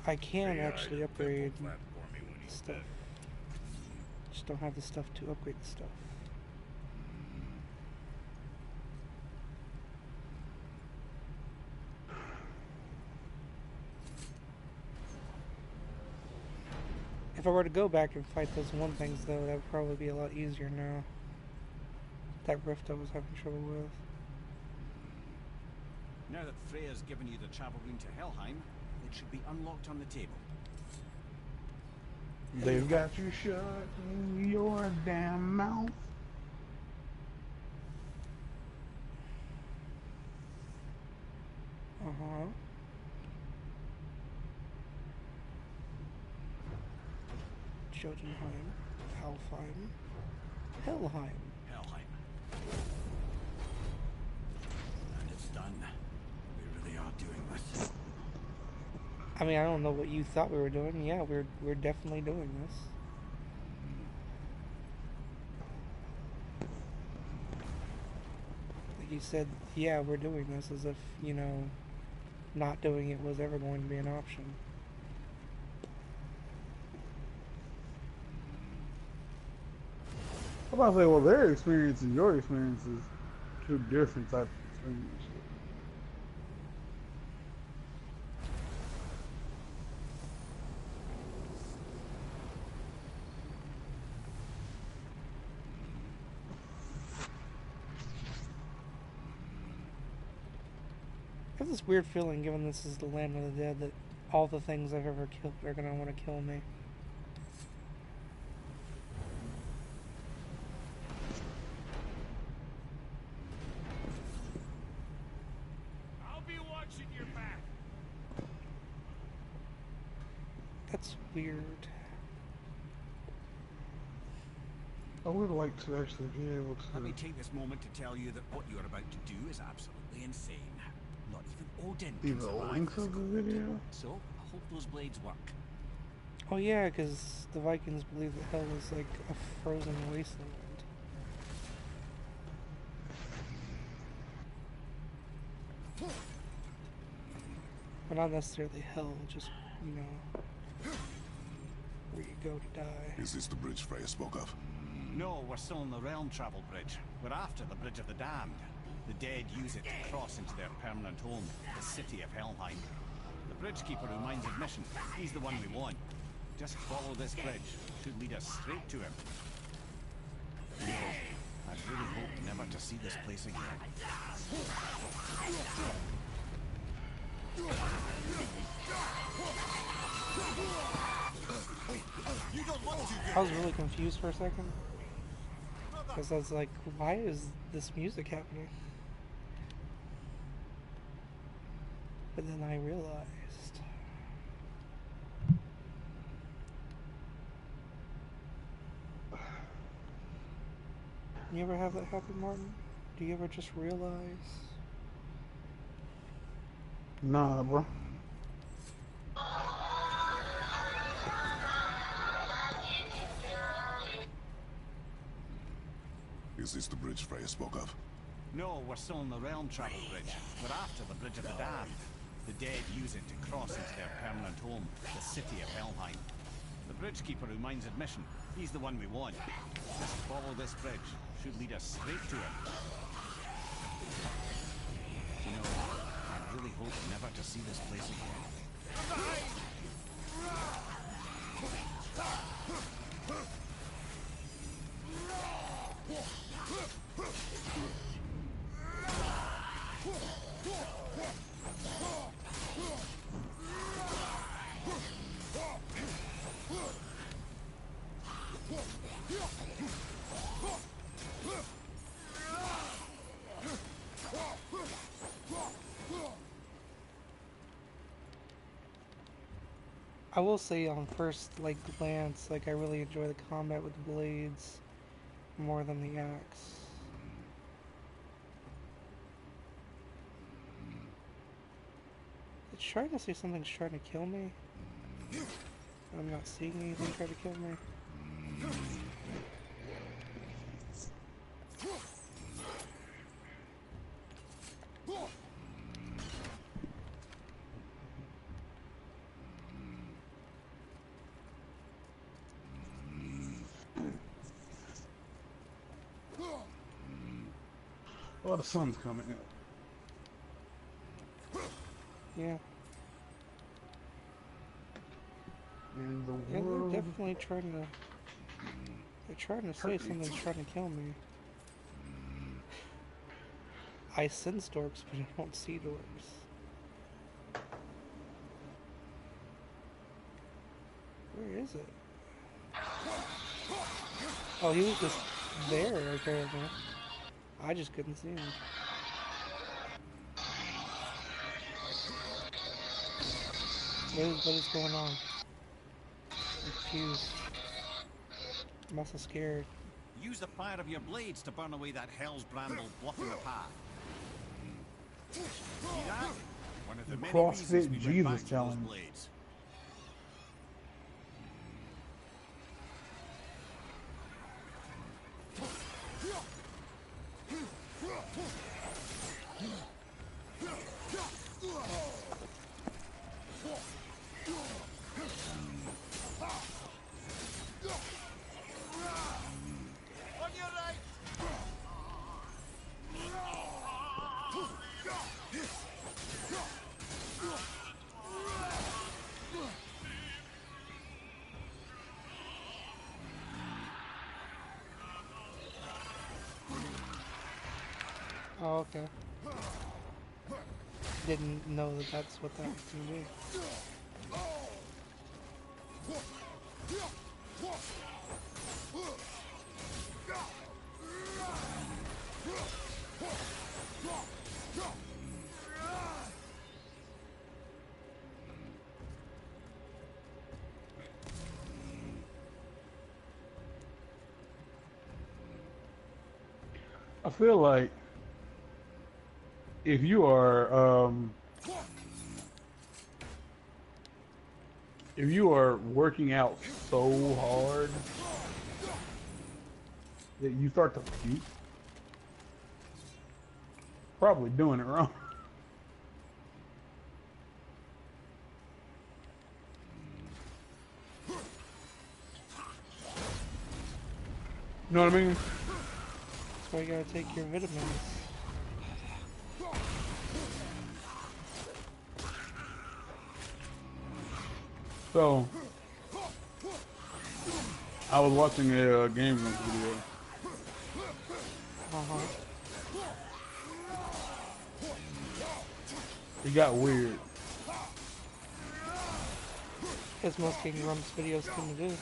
I can Say hi to actually Pimple upgrade Flat for me when he's stuff. dead. Just don't have the stuff to upgrade the stuff. If I were to go back and fight those one things though, that would probably be a lot easier now. That rift I was having trouble with. Now that Freya's given you the travel rune to Helheim, it should be unlocked on the table. They've got you shut in your damn mouth. Uh-huh. Jotunheim, Alfheim, Helheim. Helheim. And it's done. We really are doing this. I mean, I don't know what you thought we were doing. Yeah, we're definitely doing this. Like you said, yeah, we're doing this as if, you know, not doing it was ever going to be an option. I'm about to say, well, their experience and your experience is two different types of experiences. I have this weird feeling, given this is the land of the dead, that all the things I've ever killed are gonna want to kill me. I'll be watching your back. That's weird. I would like to actually be able Let me to take this moment to tell you that what you are about to do is absolutely insane. Not even Odin see can the survive length this of the cold. video. So, I hope those blades work. Oh yeah, because the Vikings believe that hell is like a frozen wasteland. But not necessarily hell, just, you know, where you go to die. Is this the bridge Freya spoke of? No, we're still on the Realm Travel Bridge. We're after the Bridge of the Damned. The dead use it to cross into their permanent home, the city of Helheim. The bridgekeeper who minds admission, he's the one we want. Just follow this bridge. Should lead us straight to him. No, I really hope never to see this place again. I was really confused for a second. Because I was like, why is this music happening? But then I realized. You ever have that happen, Martin? Do you ever just realize? Nah, bro. Is this the bridge Freya spoke of? No, we're still on the Realm Travel Bridge. We're after the Bridge of the Damned. The dead use it to cross into their permanent home, the city of Helheim. The bridgekeeper who minds admission, he's the one we want. Just follow this bridge. Should lead us straight to him. You know, I really hope never to see this place again. I will say on first like glance, like I really enjoy the combat with the blades more than the axe. It's trying to say something's trying to kill me. I'm not seeing anything try to kill me. Oh, the sun's coming up. Yeah. And the Yeah, world. they're definitely trying to. They're trying to say something's trying to kill me. I sense dorks, but I don't see dorks. Where is it? Oh, he was just there, apparently. I just couldn't see him. What is going on? I'm confused. I'm also scared. Use the fire of your blades to burn away that hell's bramble blocking the path. See that? One of the many CrossFit reasons we went Jesus back to those challenge. blades. On your right! Oh, okay. Didn't know that that's what that was gonna be. I feel like if you are working out so hard that you start to puke, probably doing it wrong. You know what I mean? That's why you gotta take your vitamins. So, I was watching a Game Grumps video. It got weird. As most Game Grumps videos tend to do.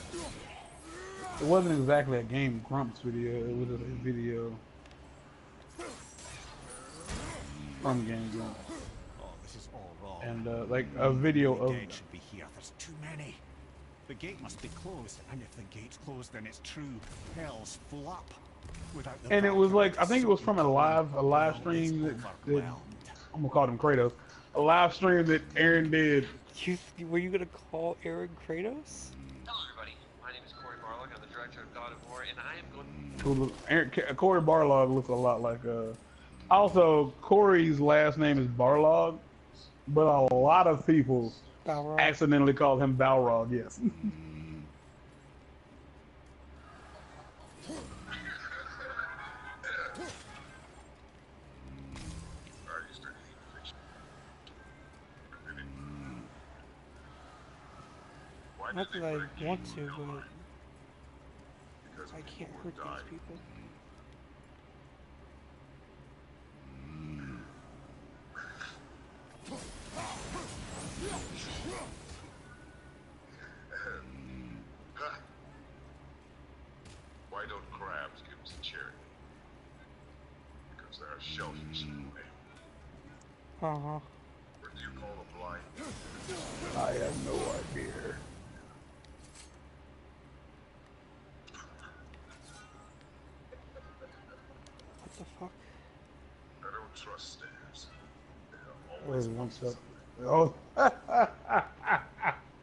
It wasn't exactly a Game Grumps video, it was a video from Game Grumps. Oh, this is all wrong. And like a video The of dead should be here. There's too many. The gate must be closed, and if the gate's closed, then it's true. Hell's full up. Without the and it was backup, like, I think it was from a live stream that overwhelmed. I'm gonna call him Kratos. A live stream that Aaron did. Were you gonna call Aaron Kratos? Hello, everybody. My name is Corey Barlog. I'm the director of God of War, and I am going. Corey Barlog looks a lot like. Also, Corey's last name is Barlog, but a lot of people Balrog. accidentally call him Balrog. Yes. Not that I want to, but I can't hurt these people. Why don't crabs give us a charity? Because they're shellfish anyway. Uh-huh. Or do you call them blind? I have no idea. What the fuck? I don't trust stairs. They are There's always one step. obstacles. Oh.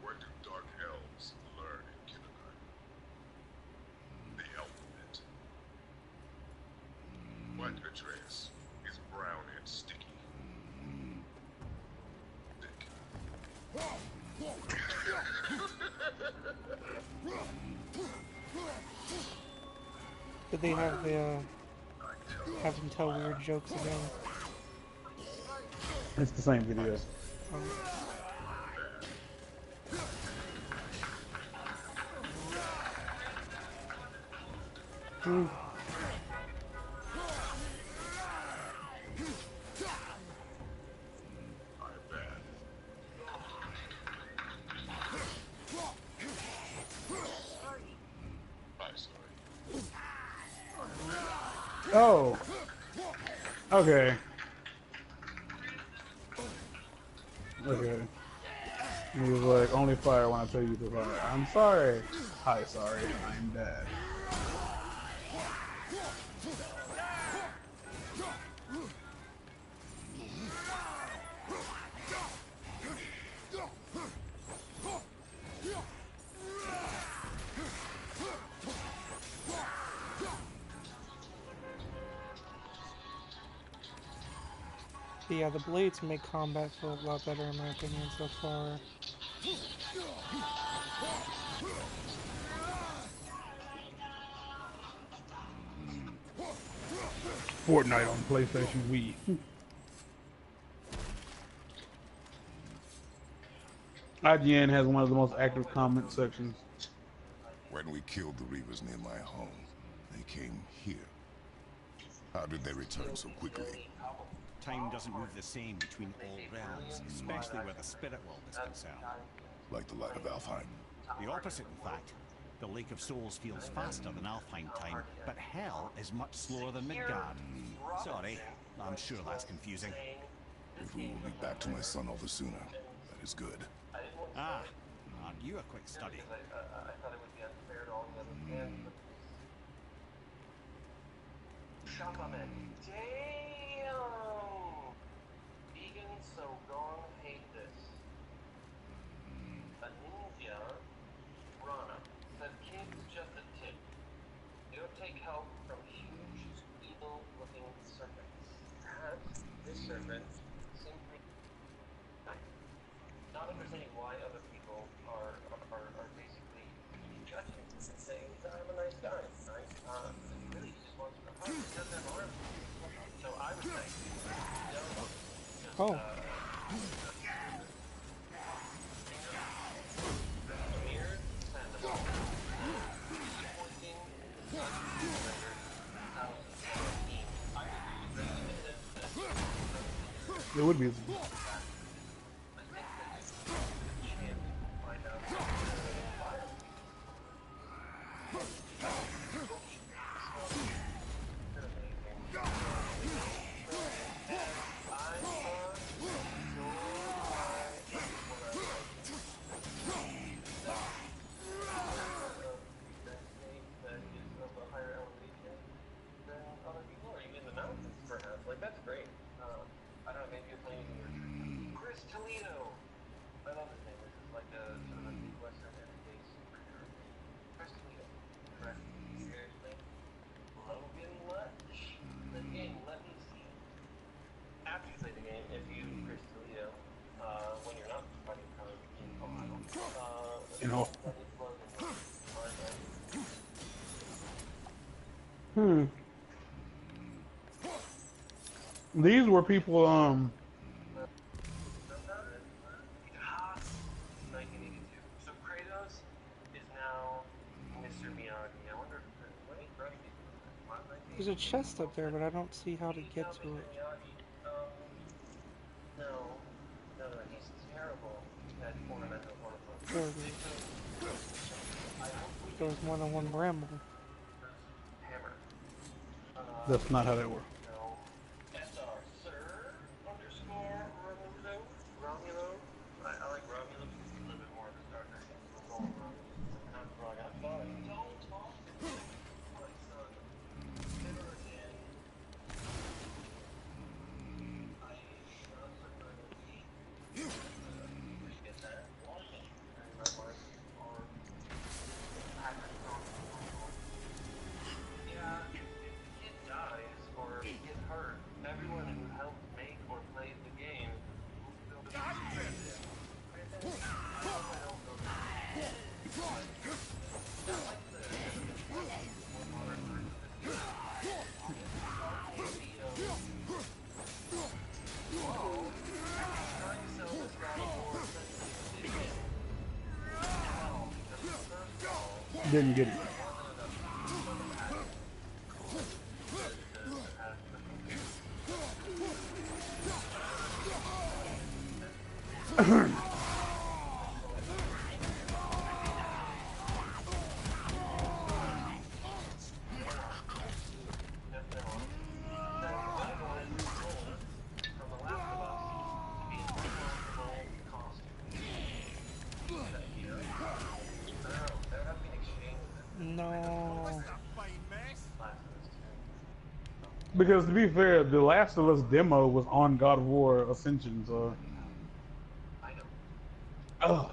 Where do dark elves learn in kindergarten? The alphabet. What Atreus is brown and sticky? Dick. Did they have the, I tell you. have him tell weird jokes again. It's the same video. Ooh. Oh. Okay. Okay. He was like, only fire when I tell you to fire. I'm sorry. Hi, sorry. I'm dead. But yeah, the blades make combat feel a lot better in my opinion so far. Fortnite on PlayStation Wii. IGN has one of the most active comment sections. When we killed the Reavers near my home, they came here. How did they return so quickly? Time doesn't move the same between all realms, especially where the spirit world is concerned. Like the light of Alfheim. The opposite, in fact. The Lake of Souls feels faster than Alfheim time, but Hell is much slower than Midgard. Sorry, I'm sure that's confusing. If we will be back to my son all the sooner, that is good. Ah, aren't you a quick study? Damn! Vegans so gone hate this. A ninja, Rana, says kids just a tip. You don't take help from huge, evil-looking serpents. Perhaps this serpent simply not understanding why other people are basically judging and saying that I'm a nice guy, right? Really, he just wants to hug. He doesn't have arms. So I would say, Oh. It would be. Like, that's great. I don't know, maybe you're playing Chris Toledo. I love his name. This is like a sort of a Midwestern everyday superhero. Chris Toledo. Correct. Seriously? Logan Luch? The game, let me see. After you play the game, if you, Chris Toledo, when you're not fighting crime in Ohio, You know. These were people, 1982. So Kratos is now Mr. Miyagi. I wonder what he brushed me. There's a chest up there, but I don't see how to get to it. No, he's terrible at ornamental horticulture. There it is. There was more than one bramble. Hammer. that's not how they work. No. SR, sir, underscore Romulo. I like Romulo because he's a little bit more of a starter. I'm wrong. I'm sorry. Don't talk to me. My son. Never again. Get that. Yeah, if the kid dies or Didn't get it. No. Because to be fair, the Last of Us demo was on God of War Ascension, so. Ugh.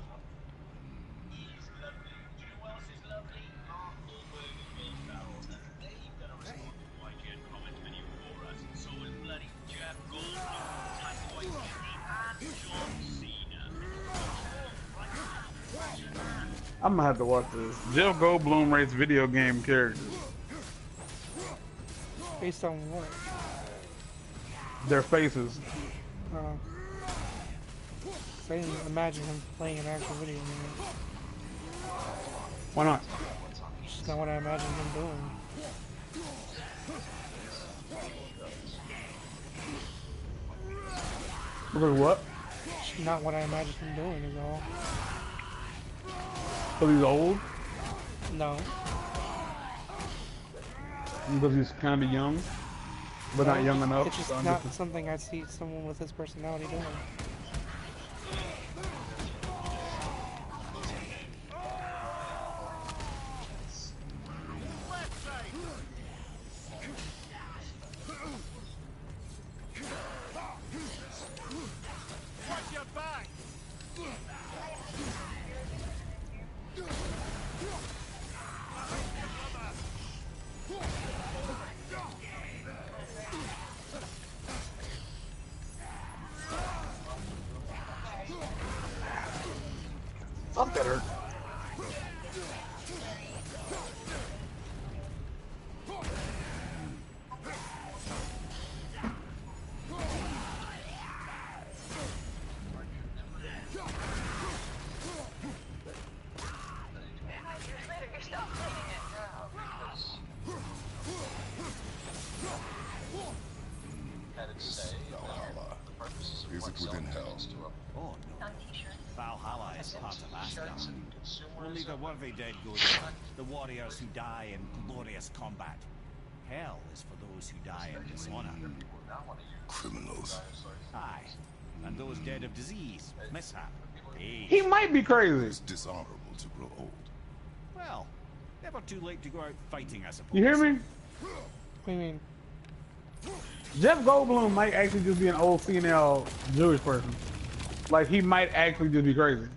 I'm gonna have to watch this. Jeff Goldblum rates video game characters. Based on what? Their faces. I didn't imagine him playing an actual video game. Why not? It's just not what I imagined him doing. Look what? It's not what I imagined him doing is all. Because he's old? No. Because he's kind of young? But not young enough? It's just not something I see someone with his personality doing. Fuck that hurt. Valhalla. Is it within hell? Oh no. Valhalla is part of Asgard. Only the worthy dead go there, the warriors who die in glorious combat. Hell is for those who die in dishonor. Criminals. Aye. And those dead of disease, mishap, age. He might be crazy. It's dishonorable to grow old. Well, never too late to go out fighting, I suppose. You hear me? What do you mean? Jeff Goldblum might actually just be an old female Jewish person. Like, he might actually just be crazy.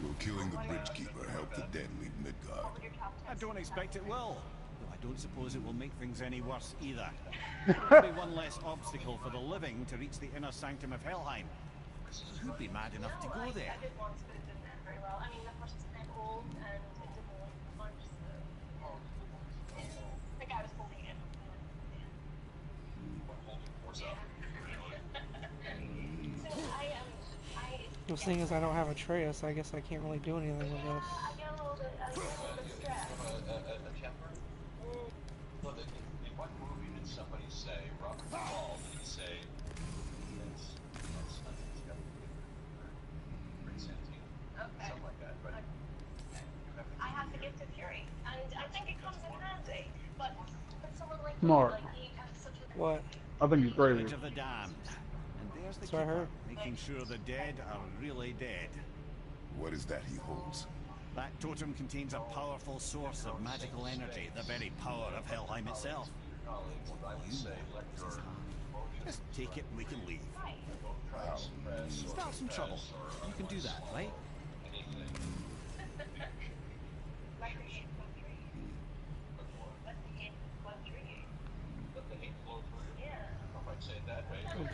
Will killing the Bridgekeeper help the dead leave Midgard? I don't expect it will. Though I don't suppose it will make things any worse either. There'll be one less obstacle for the living to reach the inner sanctum of Helheim. Who'd be mad enough to go there? The thing is, I don't have Atreus, so I guess I can't really do anything with this. In what movie did somebody say, Robert Duvall, did he say, something like that, but I have the gift of fury, and I think it comes in handy, but someone like Smart. you have such a... What? I think he's crazy. Bridge of the damned. And there's the So I keeper, heard. making sure the dead are really dead. What is that he holds? That totem contains a powerful source of magical energy, the very power of Helheim itself. Just take it and we can leave. How? Start some trouble. You can do that, right?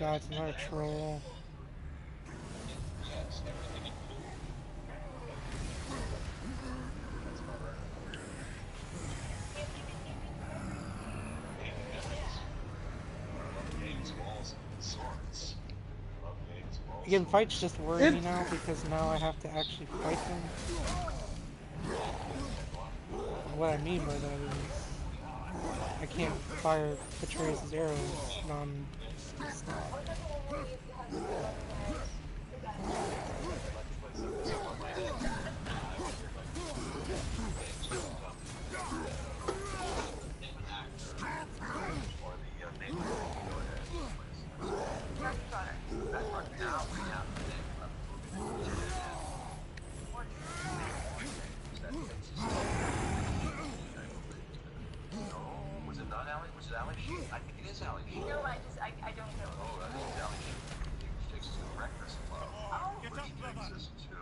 god, it's another troll. Yes, everything included. That's about right. Games, balls, and swords. Love games, balls. Again, fights just worry me now because now I have to actually fight them. What I mean by that is I can't fire Atreus' arrows non-stop. Was it not Alex? Was it Alex? I think it is Alex. No, I don't know. Oh, that is Alex. It takes to breakfast club. Oh, Which takes us to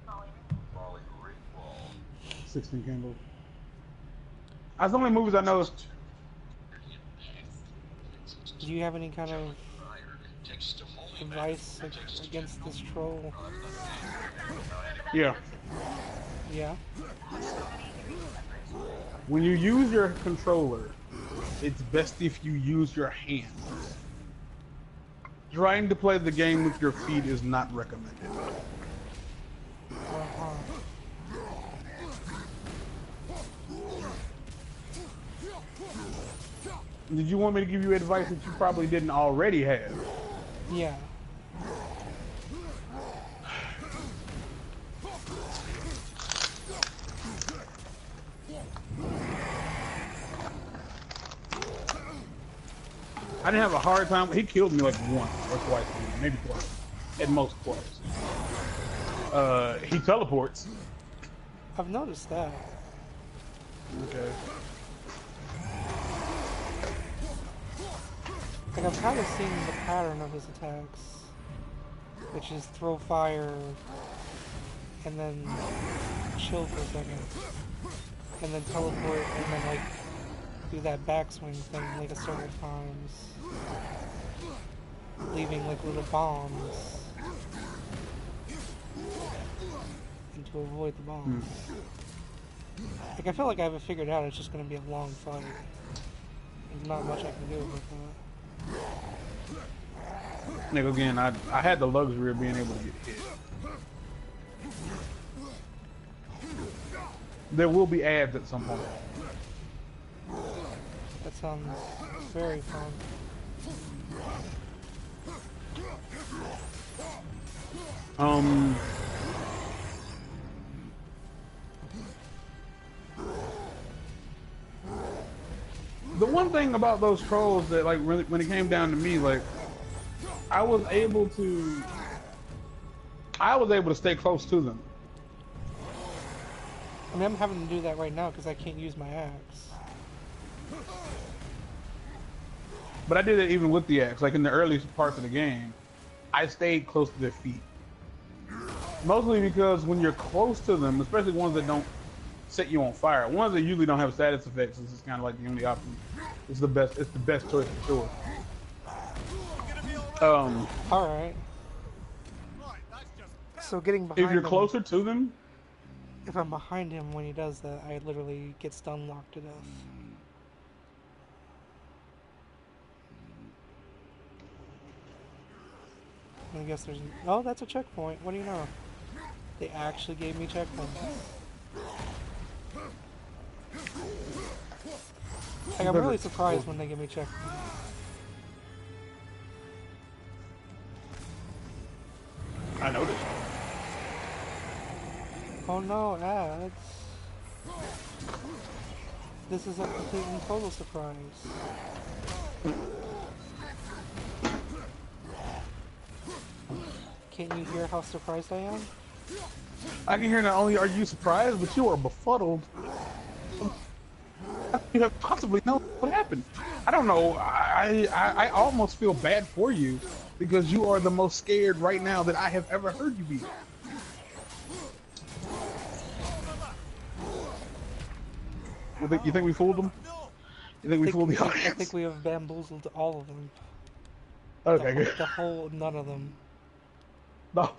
Molly. Molly Ringwald. 16 Candles. That's the only movies I know. Do you have any kind of advice against this troll? Yeah. Yeah? When you use your controller, it's best if you use your hands. Trying to play the game with your feet is not recommended. Uh-huh. Did you want me to give you advice that you probably didn't already have? Yeah. I didn't have a hard time. He killed me like once or twice, maybe twice, at most twice. He teleports. I've noticed that. Okay. Like, I've kind of seen the pattern of his attacks, which is throw fire, and then chill for a second, and then teleport, and then, like, do that backswing thing, like, several times, leaving, like, little bombs, and to avoid the bombs. Like, I feel like I have it figured out, it's just gonna be a long fight. There's not much I can do with that. Nigga, again, I had the luxury of being able to get hit. There will be ads at some point. That sounds very fun. The one thing about those trolls that, like, really, when it came down to me, like, I was able to stay close to them. I mean, I'm having to do that right now because I can't use my axe. But I did it even with the axe. Like, in the early parts of the game, I stayed close to their feet. Mostly because when you're close to them, especially ones that don't set you on fire, ones that usually don't have status effects, this is kind of like the only option. It's the best choice for sure. Alright. So getting behind If you're him, closer to them, if I'm behind him when he does that, I literally get stun locked to death. I guess there's... Oh, that's a checkpoint. What do you know? They actually gave me checkpoints. Like, I'm really surprised when they give me checkpoints. I noticed. Oh no, ads. This is a complete and total surprise. Can't you hear how surprised I am? I can hear not only are you surprised, but you are befuddled. You have possibly known what happened. I don't know. I almost feel bad for you because you are the most scared right now that I have ever heard you be. You think we fooled them? You think we fooled the audience? I think we have bamboozled all of them. Okay, good. The whole, none of them. No.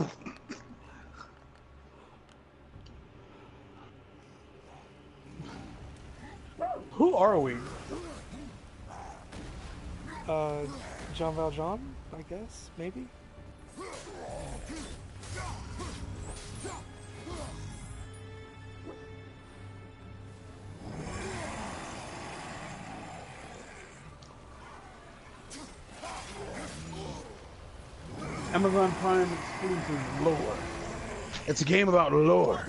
Who are we? Jean Valjean, I guess, maybe? Amazon Prime exclusive lore. It's a game about lore.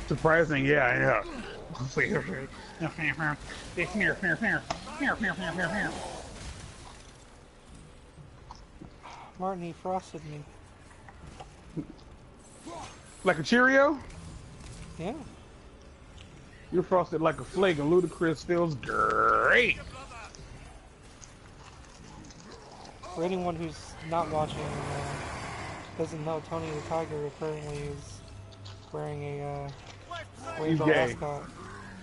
Surprising, yeah, Martin, he frosted me. Like a Cheerio? Yeah. You're frosted like a flake and Ludacris feels great. For anyone who's not watching, doesn't know, Tony the Tiger apparently is wearing a rainbow gay. ascot.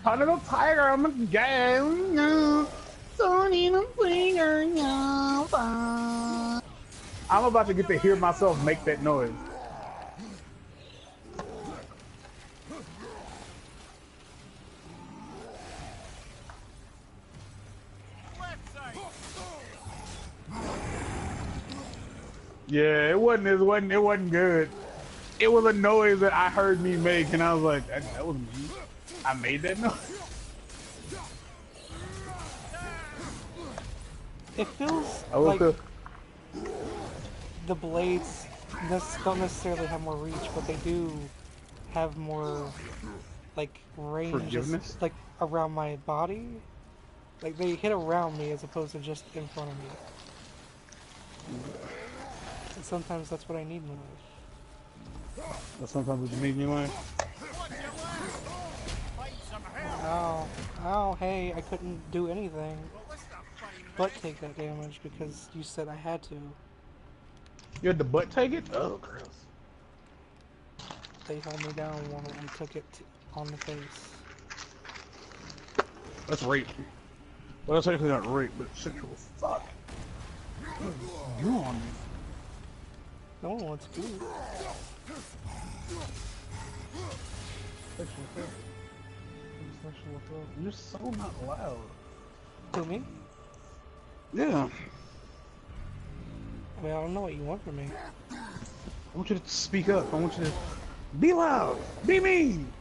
A little tiger, I'm a gay. No. Tony the Tiger, no. I'm about to get to hear myself make that noise. Yeah, it wasn't good. It was a noise that I heard me make, and I was like, that was me. I made that noise. It feels I was like the blades don't necessarily have more reach, but they do have more, like, range, Forgiveness? like, around my body. Like, they hit around me as opposed to just in front of me. And sometimes that's what I need in life. That's sometimes what you need in your life. Ow. Ow, hey, I couldn't do anything but take that damage because you said I had to. You had the butt take it? Oh, gross. They held me down while I took it on the face. That's rape. Well, that's actually not rape, but sexual fuck. What is you on me? No one wants to. Sexual assault. Sexual assault. You're so not loud. To me? Yeah. I mean, I don't know what you want from me. I want you to speak up. I want you to be loud. Be mean.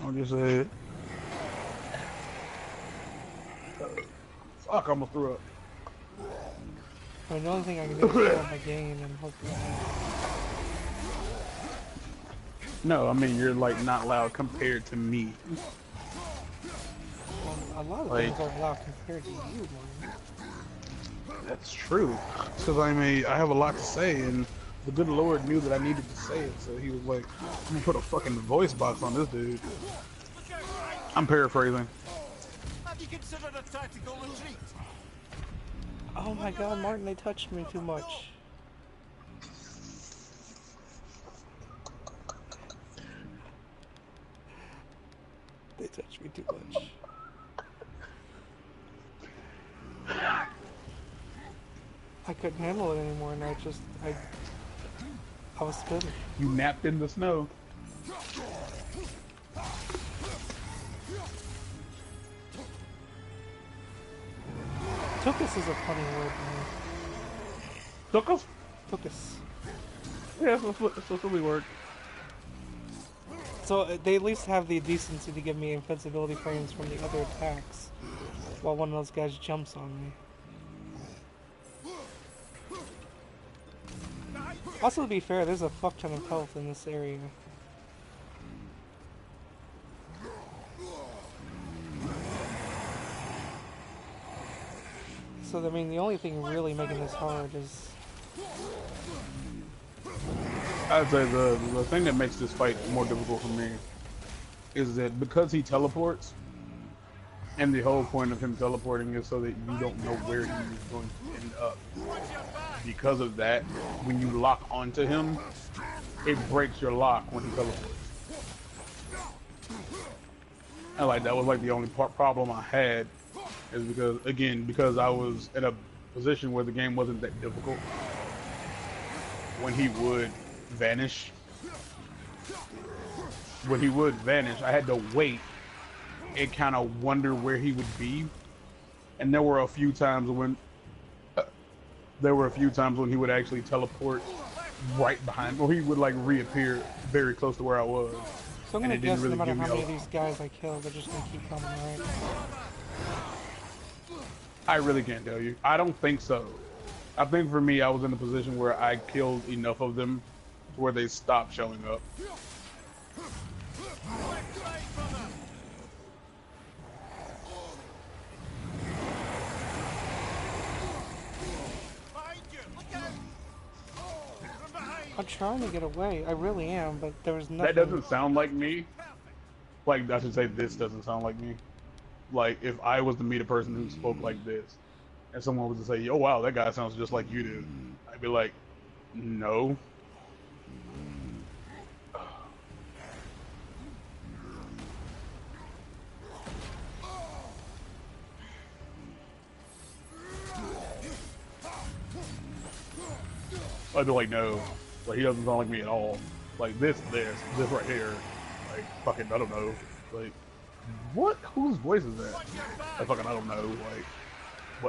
I'll just say it. Fuck, I almost threw up. I mean, the only thing I can do is play up my game and hope that... No, I mean, you're like not loud compared to me. Well, a lot of Like- things aren't loud compared to you, man. That's true. Because I have a lot to say, and the good Lord knew that I needed to say it, so he was like, I'm gonna put a fucking voice box on this dude. I'm paraphrasing. Have you considered a tactical retreat? Oh my god, Martin, they touched me too much. They touched me too much. I couldn't handle it anymore, and I was spinning. You napped in the snow. Tukus is a funny word, man. Took us? Tukus. Yeah, that's a silly word. So they at least have the decency to give me invincibility frames from the other attacks, while one of those guys jumps on me. Also, to be fair, there's a fuck ton of health in this area. So, I mean, the only thing really making this hard is... I'd say the thing that makes this fight more difficult for me is that because he teleports, and the whole point of him teleporting is so that you don't know where he's going to end up. Because of that, when you lock onto him, it breaks your lock when he teleports. And like that was like the only problem I had, is because I was in a position where the game wasn't that difficult. When he would vanish, I had to wait and kind of wonder where he would be. And there were a few times when he would actually teleport right behind, or he would like reappear very close to where I was. So I'm And gonna it didn't guess no really matter give me how many a- of these guys I kill, they're just gonna keep coming, right? I really can't tell you. I don't think so. I think for me, I was in a position where I killed enough of them to where they stopped showing up. Behind you! Look out! From behind! I'm trying to get away. I really am, but there was nothing. That doesn't sound like me. Like, I should say this doesn't sound like me. Like, if I was to meet a person who spoke like this, and someone was to say, oh wow, that guy sounds just like you do, I'd be like, no. I'd be like, no. Like, he doesn't sound like me at all. Like, this right here. Like, fucking, I don't know. Like, what? Whose voice is that? I don't know. Like,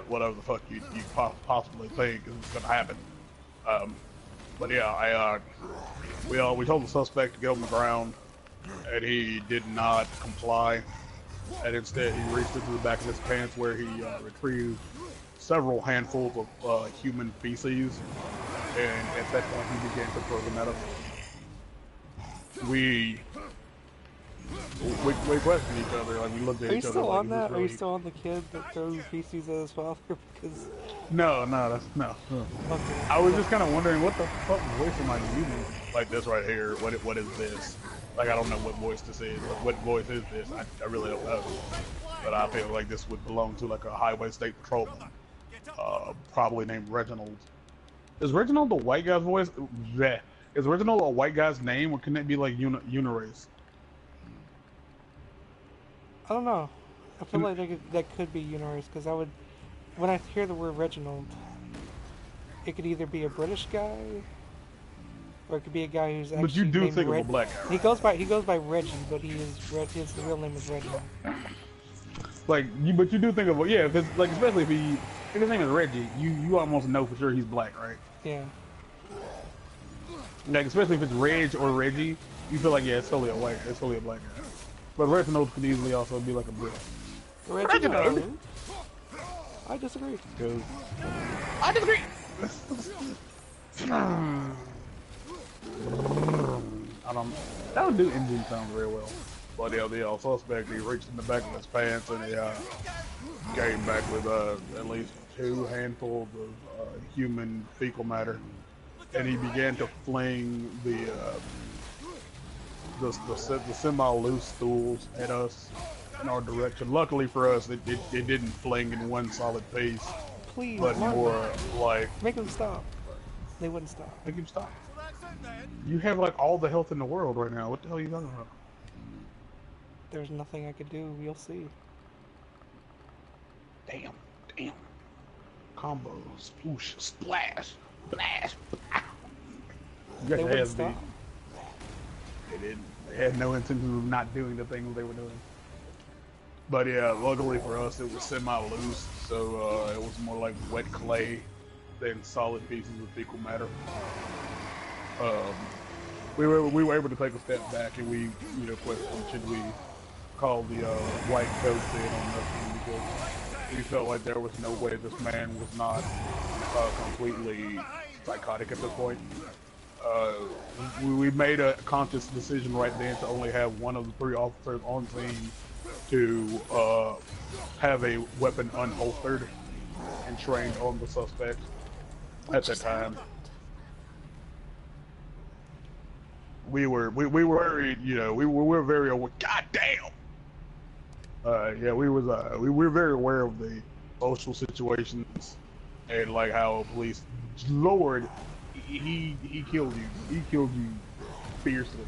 whatever the fuck you possibly think is gonna happen. But yeah, we told the suspect to get on the ground, and he did not comply. And instead, he reached into the back of his pants where he retrieved several handfuls of human feces, and at that point, he began to throw them at us. We questioned each other, like we looked at Are you each other. still like, on that? Are you really... still on the kid that throws feces at his father? Because No. okay. I was just kind of wondering what the fuck voice am I using? Like this right here. What is this? Like I don't know what voice this is. Like, what voice is this? I really don't know. But I feel like this would belong to like a highway state patrolman, probably named Reginald. Is Reginald the white guy's voice? Yeah. Is Reginald a white guy's name, or can it be like Unirace? I don't know. I feel like that could be Unirace, because I would, when I hear the word Reginald, it could either be a British guy, or it could be a guy who's actually But you do named think of a Reg. black guy. He goes by Reggie, but his real name is Reginald. Like, but you do think of, yeah, because like especially if his name is Reggie, you almost know for sure he's black, right? Yeah. Like especially if it's Reg or Reggie, you feel like it's totally a black guy. But Reginald could easily also be like a Brit. Reginald. I disagree. I disagree. That would do engine sound very well. But yeah, the suspect, he reached in the back of his pants and he came back with at least 2 handfuls of human fecal matter, and he began to fling the semi-loose stools at us in our direction. Luckily for us, it didn't fling in one solid piece, Please, but Martin, more like make them stop. They wouldn't stop. make him stop. So that's it then. You have like all the health in the world right now. What the hell are you talking about? There's nothing I could do. You'll see. Damn. Combo, sploosh, splash, splash. You got They your wouldn't ass stop. beat. They didn't. They had no intention of not doing the things they were doing. But yeah, luckily for us, it was semi-loose, so it was more like wet clay than solid pieces of fecal matter. We were able to take a step back, and we questioned, should we call the white coat in on this, because we felt like there was no way this man was not completely psychotic at this point. We made a conscious decision right then to only have one of the 3 officers on scene to have a weapon unholstered and trained on the suspect at that time. We were worried, we were very aware. God damn. We were very aware of the social situations and like how police. Lord, he killed you. He killed you fiercely.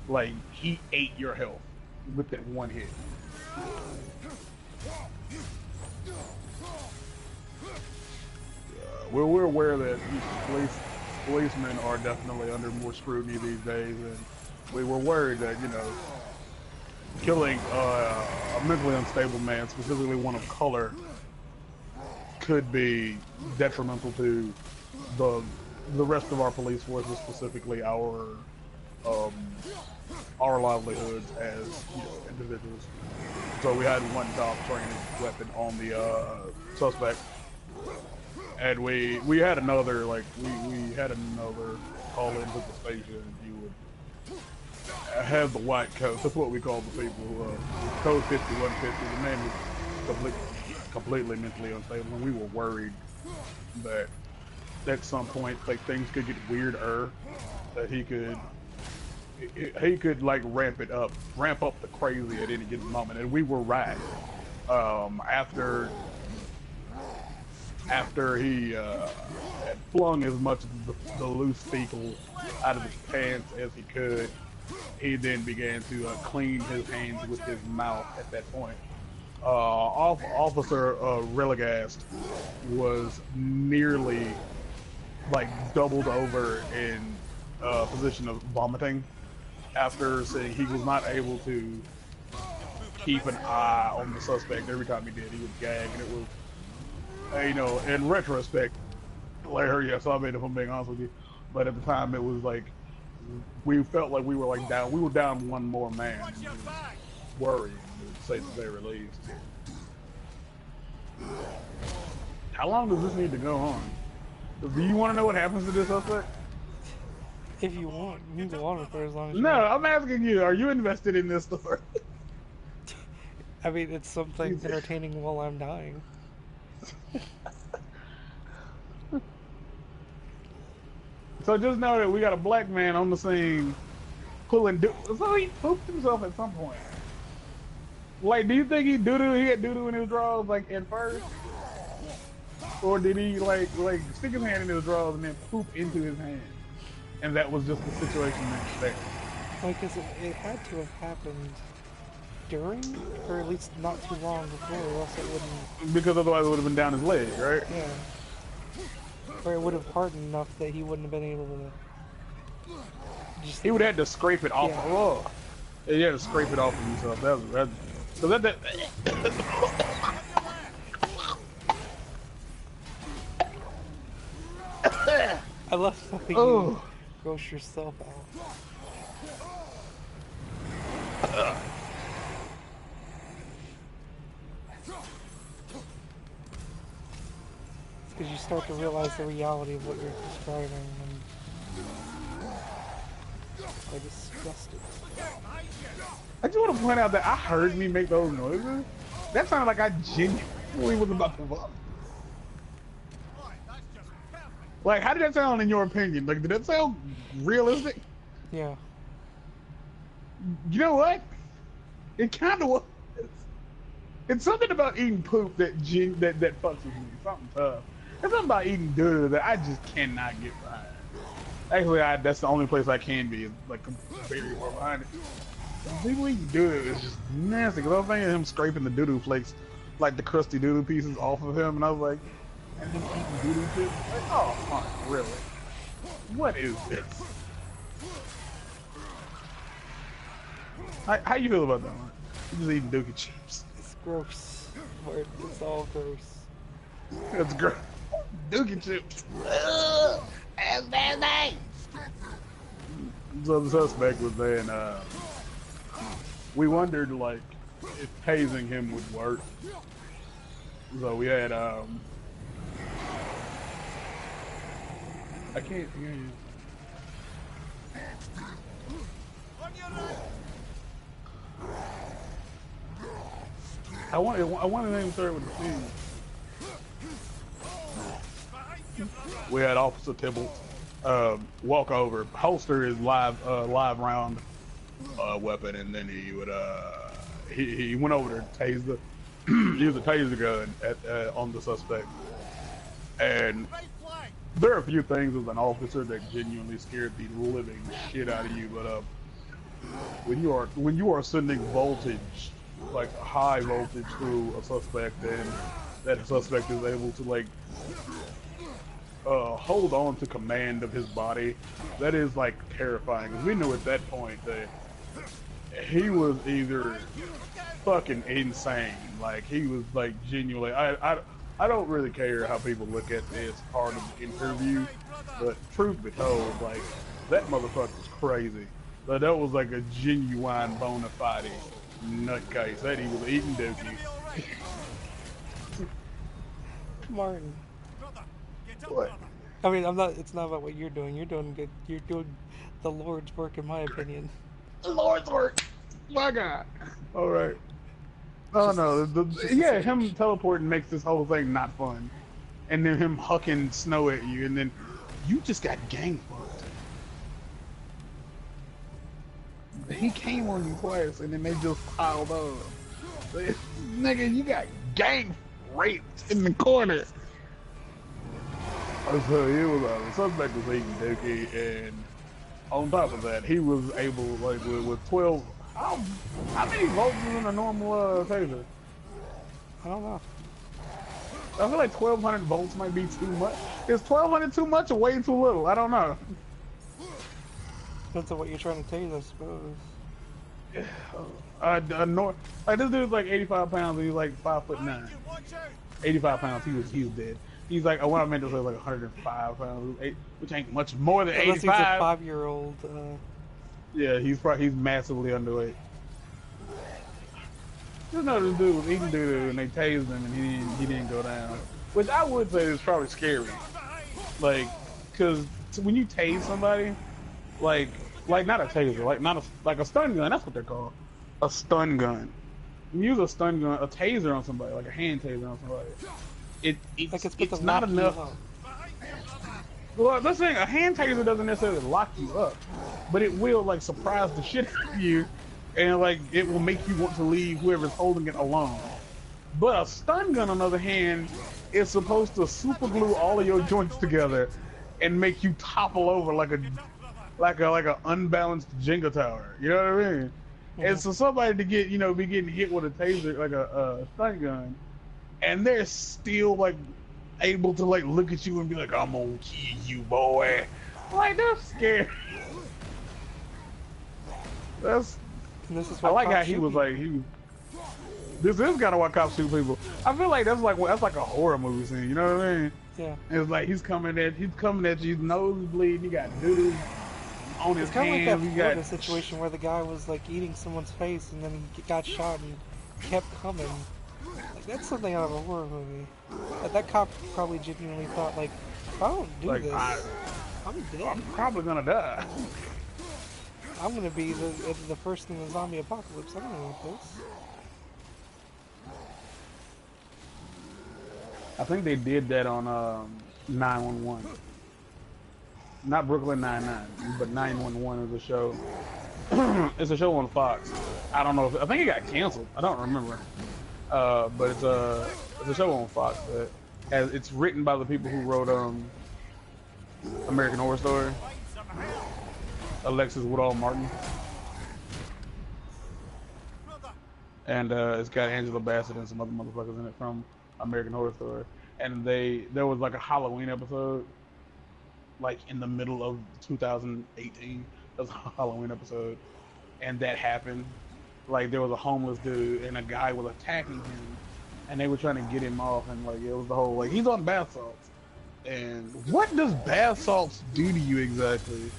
Like he ate your health. with that one hit. We're aware that policemen are definitely under more scrutiny these days, and we were worried that, you know, killing a mentally unstable man, specifically one of color, could be detrimental to the rest of our police forces, specifically our livelihoods as, you know, individuals. So we had one cop training weapon on the suspect, and we had another, like, we had another call into the station. You would have the white coat. That's what we call the people. Code 5150. The man was completely mentally unstable, and we were worried that at some point, like, things could get weirder. That he could like ramp up the crazy at any given moment, and we were right. After he had flung as much of the loose fecal out of his pants as he could, he then began to clean his hands with his mouth at that point. Officer Relegast was nearly like doubled over in position of vomiting after saying he was not able to keep an eye on the suspect. Every time he did, he would gag, and it was, you know, in retrospect, hilarious. I mean, if I'm being honest with you, but at the time, it was like we felt like we were like down. We were down one more man. Worried, to say the very least. How long does this need to go on? Do you want to know what happens to this suspect? If you want, you can go on for as long as you No, want. I'm asking you. Are you invested in this story? I mean, it's something entertaining while I'm dying. So just know that we got a black man on the scene pulling. So he pooped himself at some point. Like, do you think he had doo-doo in his drawers, like, at first? Or did he, like stick his hand in his drawers and then poop into his hand? And that was just the situation that was there. Like, it had to have happened during, or at least not too long before, or else it wouldn't... Because otherwise it would have been down his leg, right? Yeah. Or it would have hardened enough that he wouldn't have been able to... Just... He would have had to scrape it off. Yeah. Oh. He had to scrape it off of himself. I love how you gross yourself out. It's because you start to realize the reality of what you're describing, and I'm disgusted. I just want to point out that I heard me make those noises. That sounded like I genuinely was about to vomit. Like, how did that sound in your opinion? Like, did that sound realistic? Yeah. You know what? It kind of was. It's something about eating poop that fucks with me. Something tough. There's something about eating doo that I just cannot get behind. Actually, that's the only place I can be, is like completely far behind it. People eating doo is just nasty. Cause I was thinking of him scraping the doo flakes, like the crusty doo pieces off of him, and I was like, and then eating doo chips. Like, oh, fuck, really? What is this? How you feel about that one? You just eating dookie chips. It's gross. It's all gross. That's gross. Dookie chips. That's nasty. So the suspect was saying, we wondered, like, if tasing him would work. So we had, I can't hear you. I want to name start with the scene. We had Officer Tibble walk over, holster his live round weapon, and then he would he went over to tase the use a taser gun on the suspect. And there are a few things as an officer that genuinely scared the living shit out of you, but when you are sending voltage, like high voltage through a suspect, and that suspect is able to like hold on to command of his body, that is like terrifying. 'Cause we knew at that point that he was either fucking insane, like he was like genuinely. I don't really care how people look at this part of the interview, but truth be told, like that motherfucker's crazy. But that was like a genuine bona fide nutcase. That he was eating dookie. Martin. Brother, get up, What? brother. I mean, I'm not. It's not about what you're doing. You're doing good. You're doing the Lord's work, in my opinion. Lord's work. My God. All right. Oh no. Yeah, him teleporting makes this whole thing not fun, and then him hucking snow at you, and then you just got gang fucked. He came on you twice, and then they just piled up. Nigga, you got gang raped in the corner. So it was the suspect was eating dookie, and on top of that, he was able, like, with 12. How many volts is in a normal taser? I don't know. I feel like 1200 volts might be too much. Is 1200 too much or way too little? I don't know. Depends on what you're trying to tase, I suppose. Like this dude's like 85 pounds and he's like 5'9". Watch out. 85 pounds. He was dead. He's like, what I meant to say, like 105 pounds, which ain't much more than Unless 85. he's a 5-year-old. Yeah, he's massively underweight. Just know this dude was eating doo and they tased him and he didn't go down, which I would say is probably scary. Like, cause when you tase somebody, like not a taser, like a stun gun. That's what they're called, a stun gun. When you use a stun gun, a taser on somebody, like a hand taser on somebody, it's not enough. Well, let's say a hand taser doesn't necessarily lock you up, but it will like surprise the shit out of you, and like it will make you want to leave whoever's holding it alone. But a stun gun, on the other hand, is supposed to super glue all of your joints together and make you topple over like a unbalanced Jenga tower. You know what I mean? Yeah. And so somebody to get be getting hit with a taser like a stun gun, and they're still like able to like look at you and be like, "I'm gonna kill you, boy." Like that's scary. And this is I what like how cops he shoot was people. like This is kind of why cops shoot people. I feel like that's like a horror movie scene. You know what I mean? Yeah. It's like he's coming at you, his nose is bleeding, he got doo on his It's kind of like that hands, he Florida got. situation where the guy was like eating someone's face and then he got shot and kept coming. Like that's something out of a horror movie. That cop probably genuinely thought like, if I don't do Like, this, I'm I'm dead. probably gonna die. I'm gonna be the first in the zombie apocalypse. I don't know what this. I think they did that on 911. Not Brooklyn Nine-Nine, but 911 is a show. It's a show on Fox. I don't know. I think it got canceled. I don't remember. But it's a show on Fox that it's written by the people who wrote American Horror Story. Alexis Woodall Martin. And it's got Angela Bassett and some other motherfuckers in it from American Horror Story. And there was like a Halloween episode, like in the middle of 2018. There was a Halloween episode, and that happened. Like there was a homeless dude and a guy was attacking him, and they were trying to get him off, and like it was the whole like he's on bath salts. And what does bath salts do to you exactly?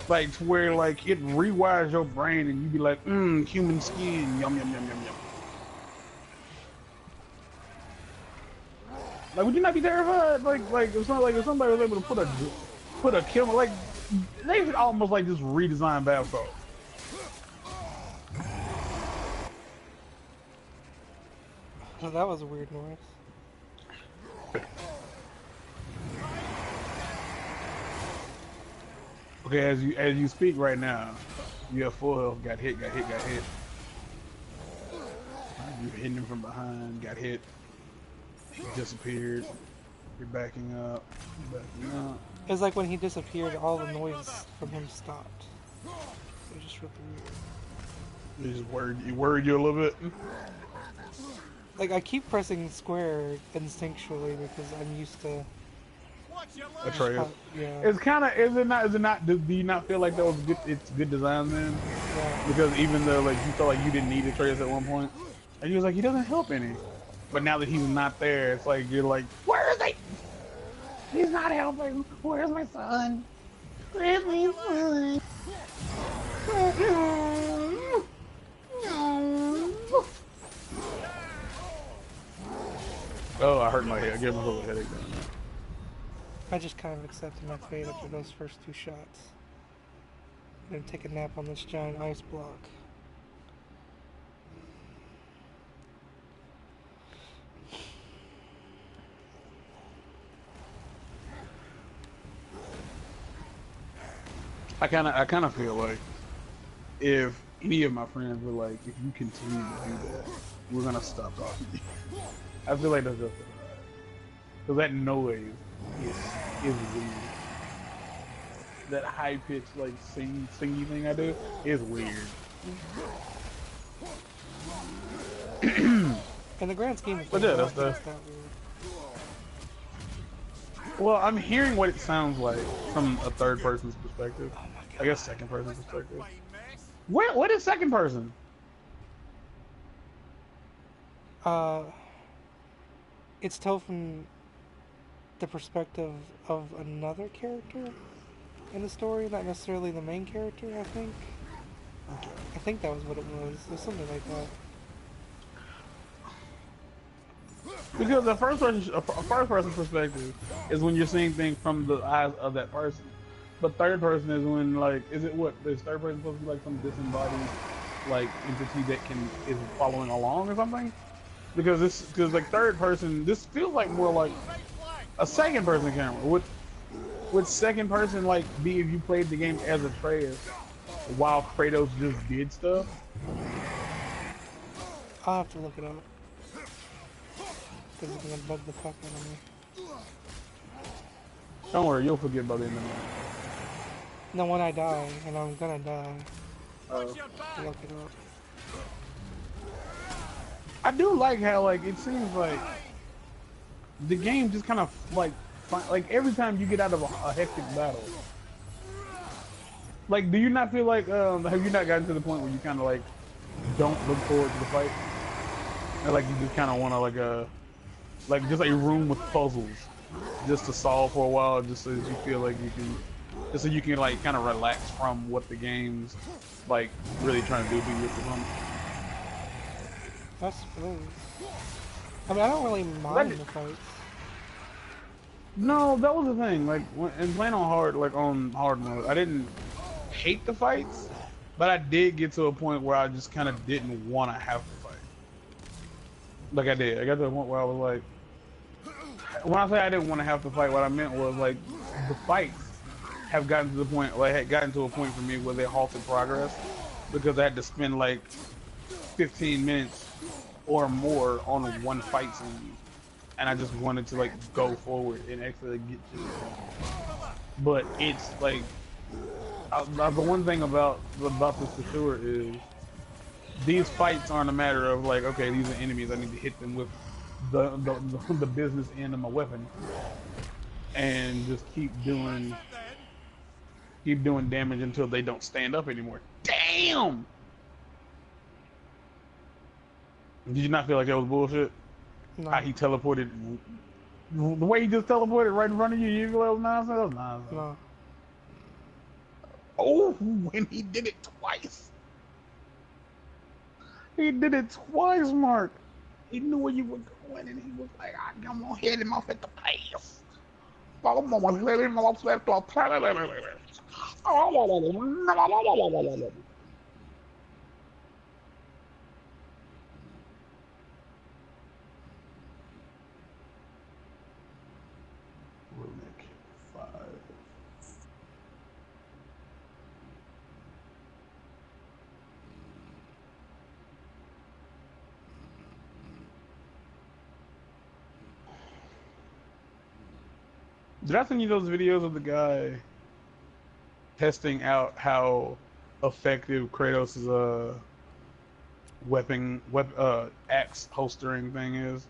Like to where like it rewires your brain and you be like, human skin, yum yum yum yum yum. Like would you not be terrified? Like if somebody was able to put a chemical, like they could almost like just redesign bath salts. Oh, that was a weird noise. Okay, as you speak right now, you have full health. Got hit. You're hitting him from behind. Got hit. He disappeared. You're backing up. It's like when he disappeared, all the noise from him stopped. It was just really weird. You just worried you a little bit. Like, I keep pressing square instinctually because I'm used to... Atreus. Yeah. It's kind of, is it not, do you not feel like that was good, it's good design then? Yeah. Because even though, like, you felt like you didn't need Atreus at one point, and you was like, he doesn't help any. But now that he's not there, it's like, you're like, where is he? He's not helping. Where's my son? Where's my son? Oh, I hurt my head. I gave myself a headache. I just kind of accepted my fate after those first 2 shots. I'm gonna take a nap on this giant ice block. I kind of feel like if any of my friends were like, if you continue to do that, we're gonna stop talking to you. I feel like that's just because that noise is weird. That high pitched like singy thing I do is weird. In the grand scheme of But things, yeah, I that's don't the. think it's that weird. Well, I'm hearing what it sounds like from a third person's perspective. I guess second person's perspective. What is second person? It's told from the perspective of another character in the story, not necessarily the main character, I think. I think that was what it was. It was something like that. Because a first person perspective is when you're seeing things from the eyes of that person. But third person is when, like, is third person supposed to be like some disembodied like entity that is following along or something? Because like third person, this feels like more like a second person camera. Would second person like be if you played the game as Atreus while Kratos just did stuff? I'll have to look it up. Because it's gonna bug the fuck out of me. Don't worry, you'll forget by the end of the night. No, when I die, and I'm gonna die, Oh. look it up. I do like how like it seems like the game just kind of like every time you get out of a hectic battle. Like, do you not feel like have you not gotten to the point where you kind of like don't look forward to the fight? Or, like you just kind of want to like just a room with puzzles just to solve for a while, just so that you feel like you can, just so you can like kind of relax from what the game's like really trying to do to you or something. I suppose. I mean, I don't really mind the fights. No, that was the thing. Like, and playing on hard mode, I didn't hate the fights, but I did get to a point where I just kind of didn't want to have to fight. Like I did. I got to a point where I was like, when I say I didn't want to have to fight, what I meant was like the fights have gotten to the point, like had gotten to a point for me where they halted progress because I had to spend like 15 minutes or more on one fight scene, and I just wanted to like go forward and actually get to it. But it's like the one thing about this for sure is these fights aren't a matter of like, okay, these are enemies, I need to hit them with the business end of my weapon and just keep doing damage until they don't stand up anymore. Damn! Did you not feel like that was bullshit? No. How he teleported, the way he just teleported right in front of you, you feel like it was nonsense? That was nonsense. No. Oh, when he did it twice. He did it twice, Mark. He knew where you were going, and he was like, I'm gonna hit him off at the pass. I'm gonna hit him off at the pass. Runic 5. Did I send you those videos of the guy testing out how effective Kratos' axe holstering thing is?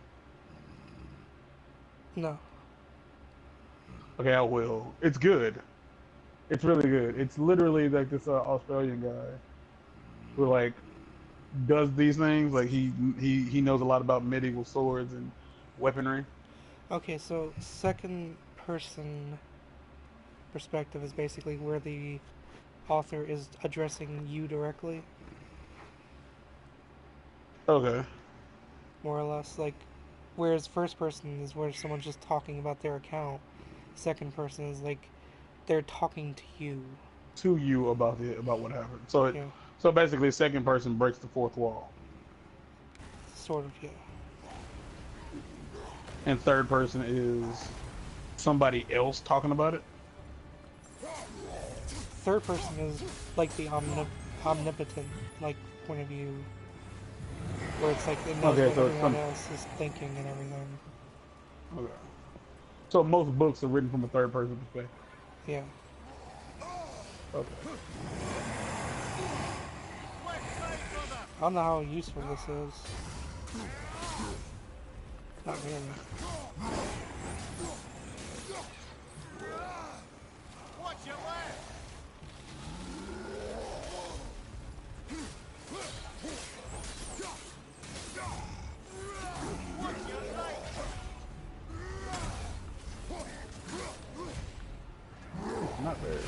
No. Okay, I will. It's good. It's really good. It's literally like this Australian guy who like does these things. Like he knows a lot about medieval swords and weaponry. Okay, so second person perspective is basically where the author is addressing you directly, Okay. more or less. Like, whereas first person is where someone's just talking about their account. Second person is like they're talking to you. To you about what happened. So Yeah, so basically, second person breaks the fourth wall, sort of. Yeah. and third person is somebody else talking about it. Third person is like the omnipotent like point of view, where it's like it knows Okay, what so it's everyone else is thinking and everything. Okay. So most books are written from a third person perspective. Yeah. Okay. I don't know how useful this is. Not really. Watch your left! Watch your right! Not very.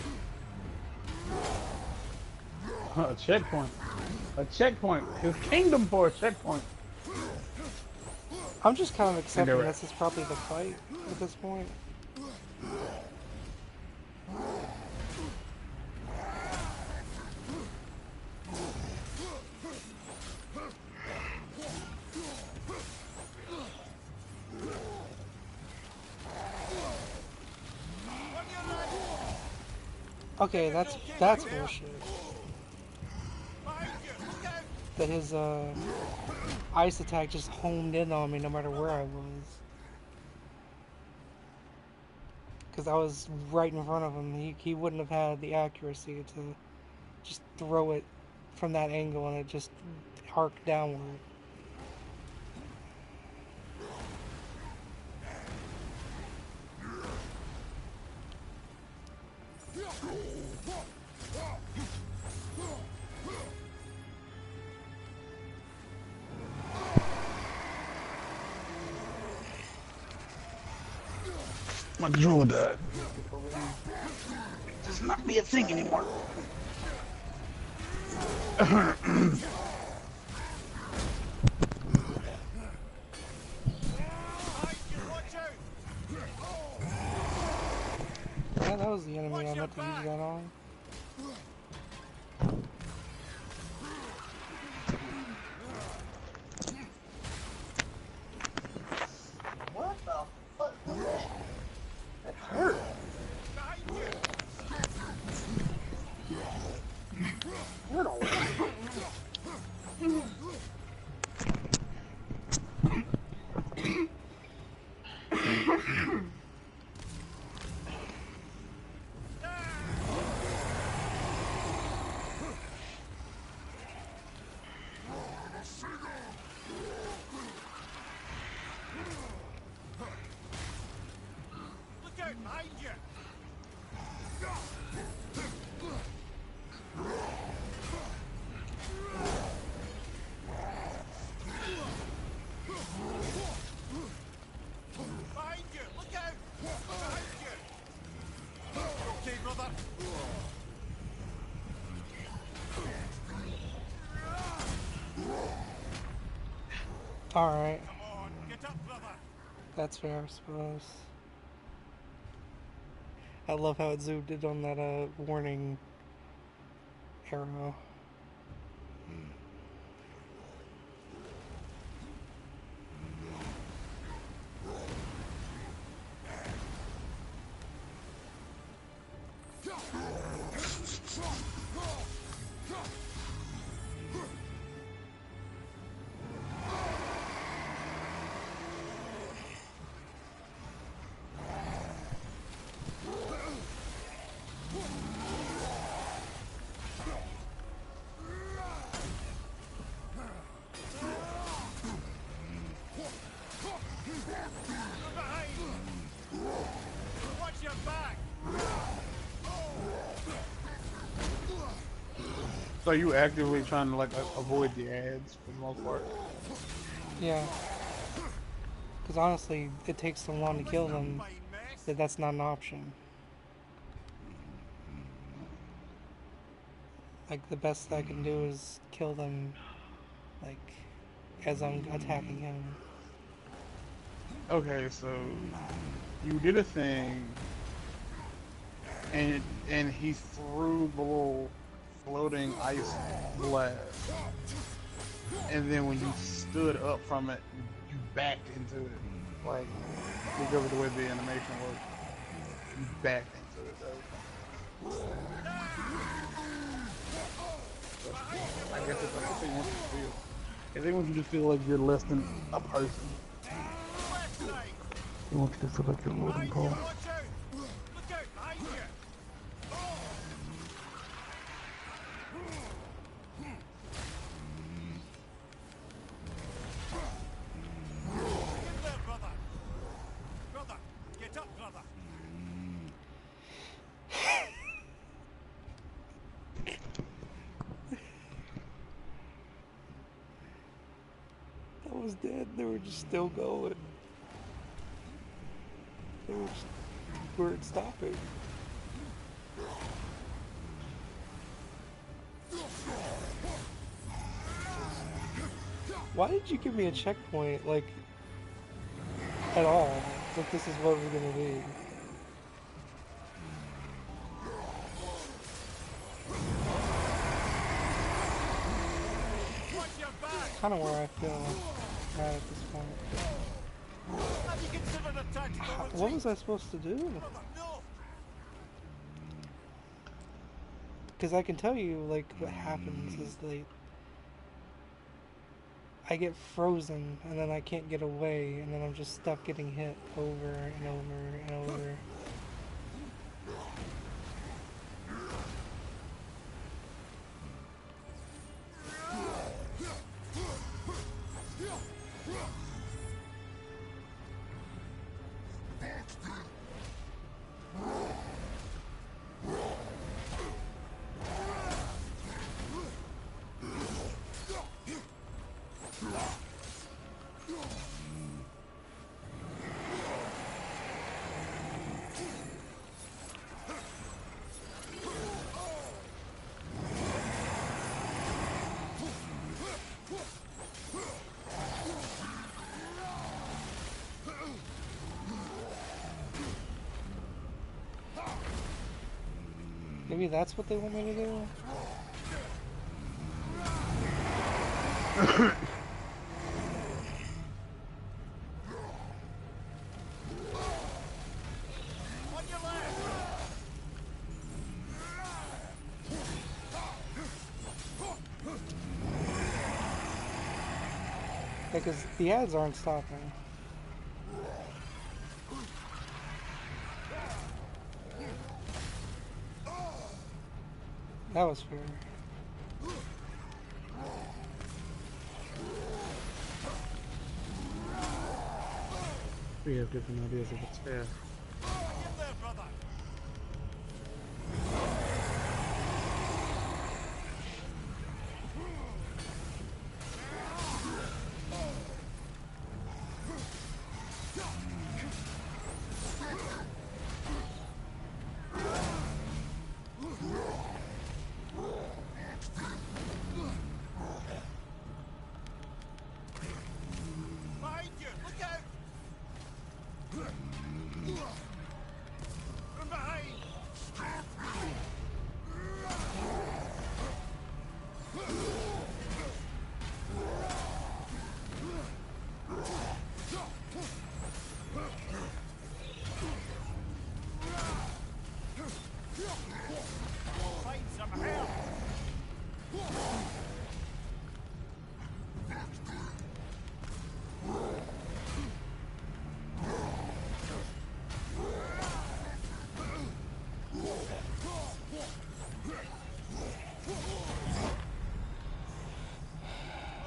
A checkpoint. A checkpoint. His kingdom for a checkpoint. I'm just kind of accepting Indirect. this is probably the fight at this point. Okay, that's bullshit. Behind you! Look out! That his ice attack just homed in on me no matter where I was. Because I was right in front of him. He wouldn't have had the accuracy to just throw it from that angle and it just arced downward. My controller died. Does not be a thing anymore. Behind you! Watch out! Yeah, that was the enemy I meant to use that on. What the fuck was that? That hurt. Behind you! Hurt a lot. Look out behind you! Behind you! Look out! Behind you! Okay, brother. Alright, Come on, get up, brother. that's fair, I suppose. I love how it zoomed in on that warning arrow. So you actively trying to like avoid the ads for the most part? Yeah. Because honestly, it takes so long to kill them Fine mess. that that's not an option. Like, the best I can do is kill them, like, as I'm attacking him. Okay, so you did a thing, and he threw the little floating ice blast, and then when you stood up from it, you backed into it. Like, because of the way the animation works, you backed into it. I guess it's like what they want you to feel. If they want you to feel like you're less than a person, Left side. they want you to feel like you're Logan Behind you, Paul. watch out. Look out, behind you. Get there, brother. Brother, get up, brother. I was dead. They were just still going. They weren't stopping. Why did you give me a checkpoint, like, at all? Like, this is what we're gonna be. Watch your back. Kind of where I feel at this point. Have you considered a tactical What was I supposed to do? Brother, no. Because I can tell you, like, what happens is, like, I get frozen, and then I can't get away, and then I'm just stuck getting hit over and over and over. Maybe that's what they want me to do? On your left. Because the ads aren't stopping. That was fair. We have different ideas if it's fair. Get there, brother. Behind you, look out. From behind. Find some help.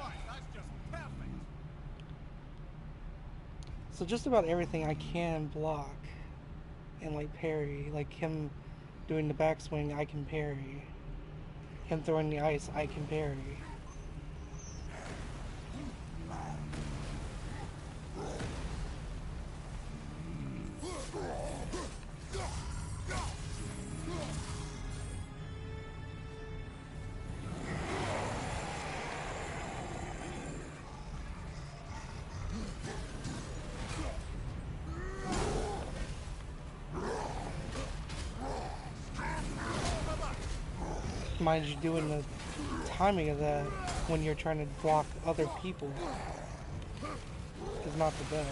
Right, that's just perfect. So just about everything I can block and like parry, like him doing the backswing, I can parry. him throwing the ice, I can parry. Mind you, doing the timing of that when you're trying to block other people is not the best.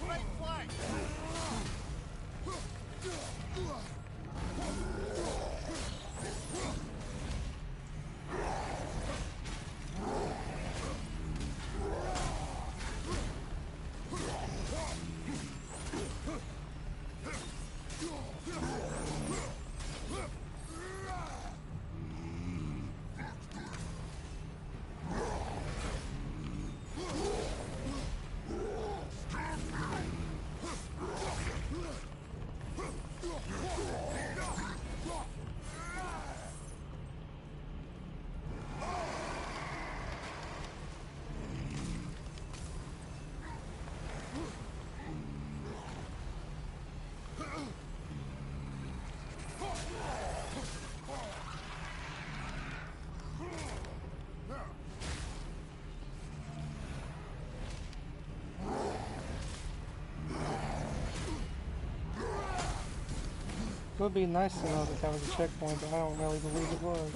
Right flank! It would be nice to know that that was a checkpoint, but I don't really believe it was.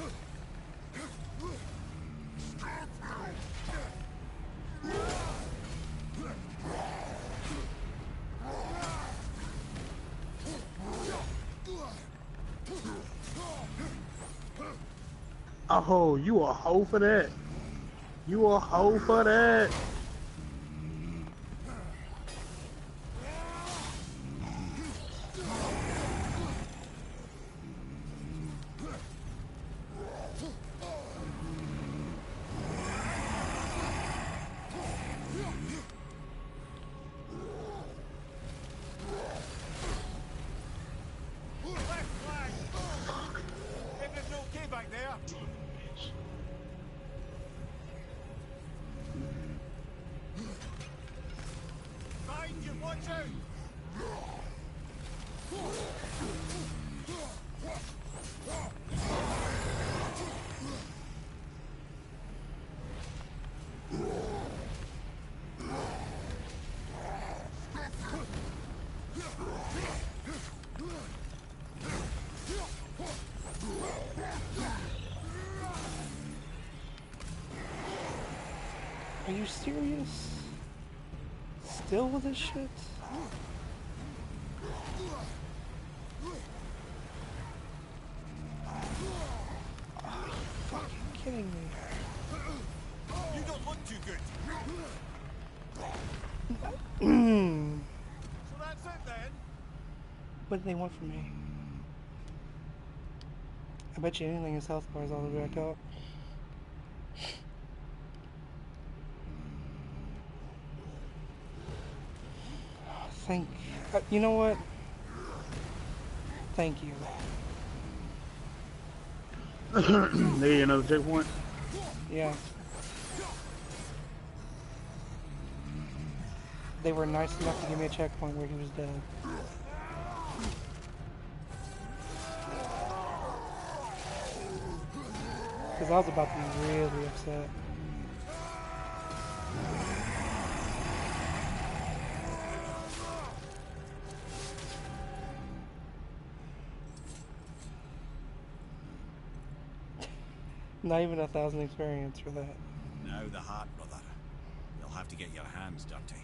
Oh, you a hoe for that. You a hoe for that. Left flank! Everything okay back there? Behind you, watch out! Are you serious? Still with this shit? Are you fucking kidding me? You don't look too good. So that's it then? What do they want from me? I bet you anything his health bar is all the way back up. You know what? Thank you. Need another checkpoint? Yeah. They were nice enough to give me a checkpoint where he was dead. Because I was about to be really upset. Not even 1,000 experience for that. Now the heart, brother. You'll have to get your hands dirty.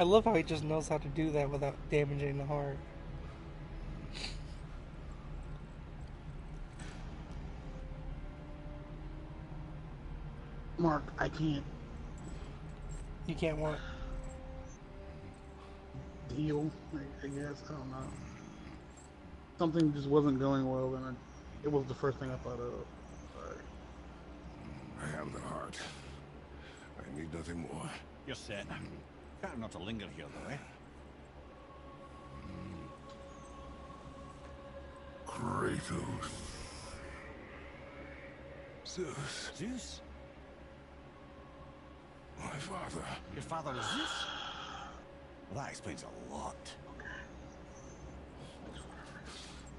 I love how he just knows how to do that without damaging the heart. Mark, I can't You can't want. deal. I guess I don't know. Something just wasn't going well, and it was the first thing I thought of. Sorry. I have the heart. I need nothing more. You're set. Better not to linger here, though, eh? Kratos. Zeus. Zeus? My father. Your father is Zeus? Well, that explains a lot.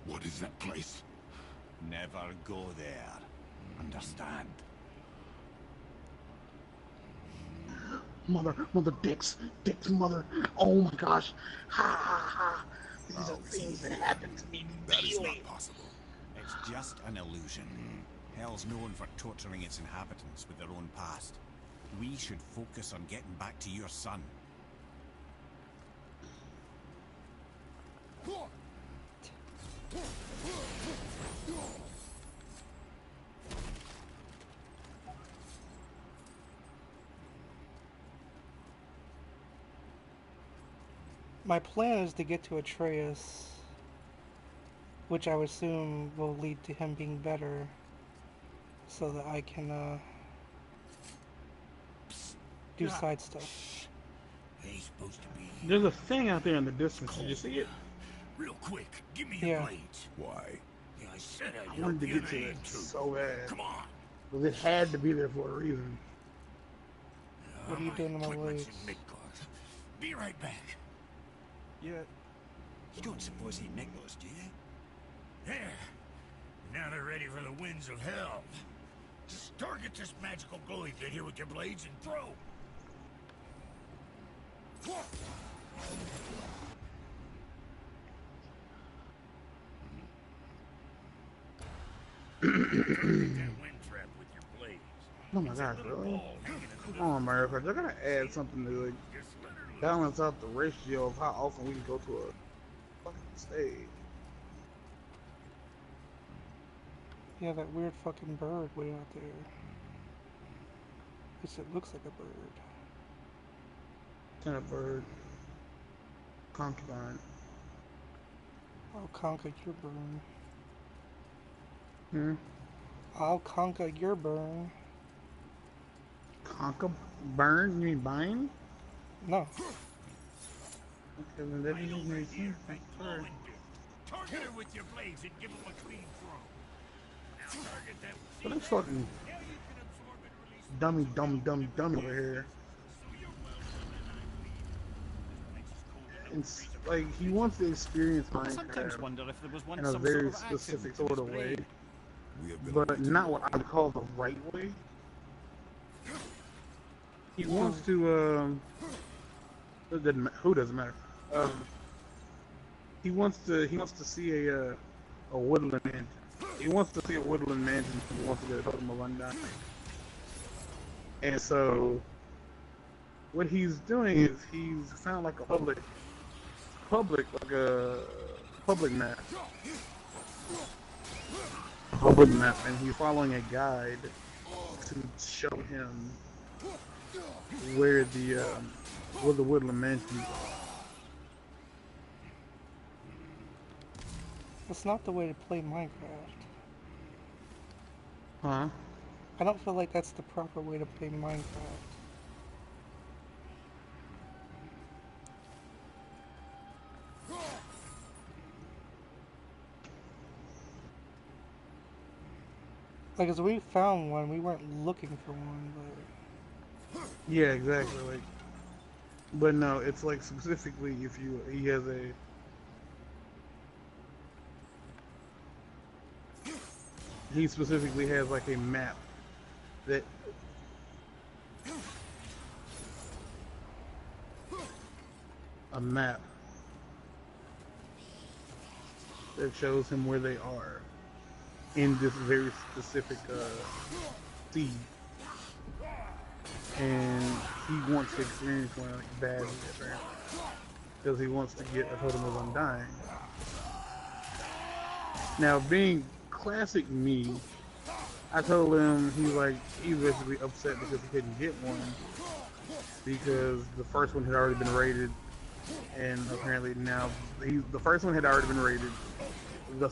What is that place? Never go there. Understand? Mother, Dix, mother. Oh my gosh. Ha ha ha. These are things that happen to me That is daily. not possible. It's just an illusion. Hell's known for torturing its inhabitants with their own past. We should focus on getting back to your son. My plan is to get to Atreus, which I would assume will lead to him being better, so that I can do side stuff. He's supposed to be There's a thing out there in the distance. Did you see it? real quick. Give me Yeah. your blades. Why? Yeah, I said I wanted to get to aim it to. so bad. Come on. Because it had to be there for a reason. What are you doing in my Equipment's ways? in Midgard. Be right back. Yeah. You don't suppose he nicked those, do you? There. Now they're ready for the winds of hell. Just target this magical glowy bit here with your blades and throw. That wind trap with your blades. Oh my gosh, really? Come on, America. They're gonna add something to like Just let her loose. balance out the ratio of how often we can go to a fucking stage. Yeah, that weird fucking bird way out there. At least it looks like a bird. Kind of bird. Concubine. I'll conquer your burn. Hmm? I'll conquer your burn. Conca burn? You mean bind? No. Okay, then that Right doesn't over make here, sense. that Sorry. glowing bit. Target her with your blades and give him a clean throw. Now target that. But this fucking Now you can absorb and release the dummy over here. so you're well done, and I bleed. This place is cold enough. And like he wants to experience I sometimes Minecraft wonder if there was once in a some very sort of accident specific in sort his of way, brain. We have been but away too not what long. I would call the right way. He wants to it doesn't who doesn't matter. He wants to see a woodland mansion. He wants to see a woodland mansion. He wants to go to Pokemon Run. And so what he's doing is he's found like a public map. Public map, and he's following a guide to show him where the woodland mansions are. That's not the way to play Minecraft. Huh? I don't feel like that's the proper way to play Minecraft. Like, as we found one, we weren't looking for one, but Yeah, exactly. Like, but no, it's like specifically if he has he specifically has like a map that that shows him where they are in this very specific seed. and he wants to experience one like badly, apparently, because he wants to get a Totem of Undying. Now, being classic me, I told him he was basically upset because he couldn't get one because the first one had already been raided, and apparently now the first one had already been raided. The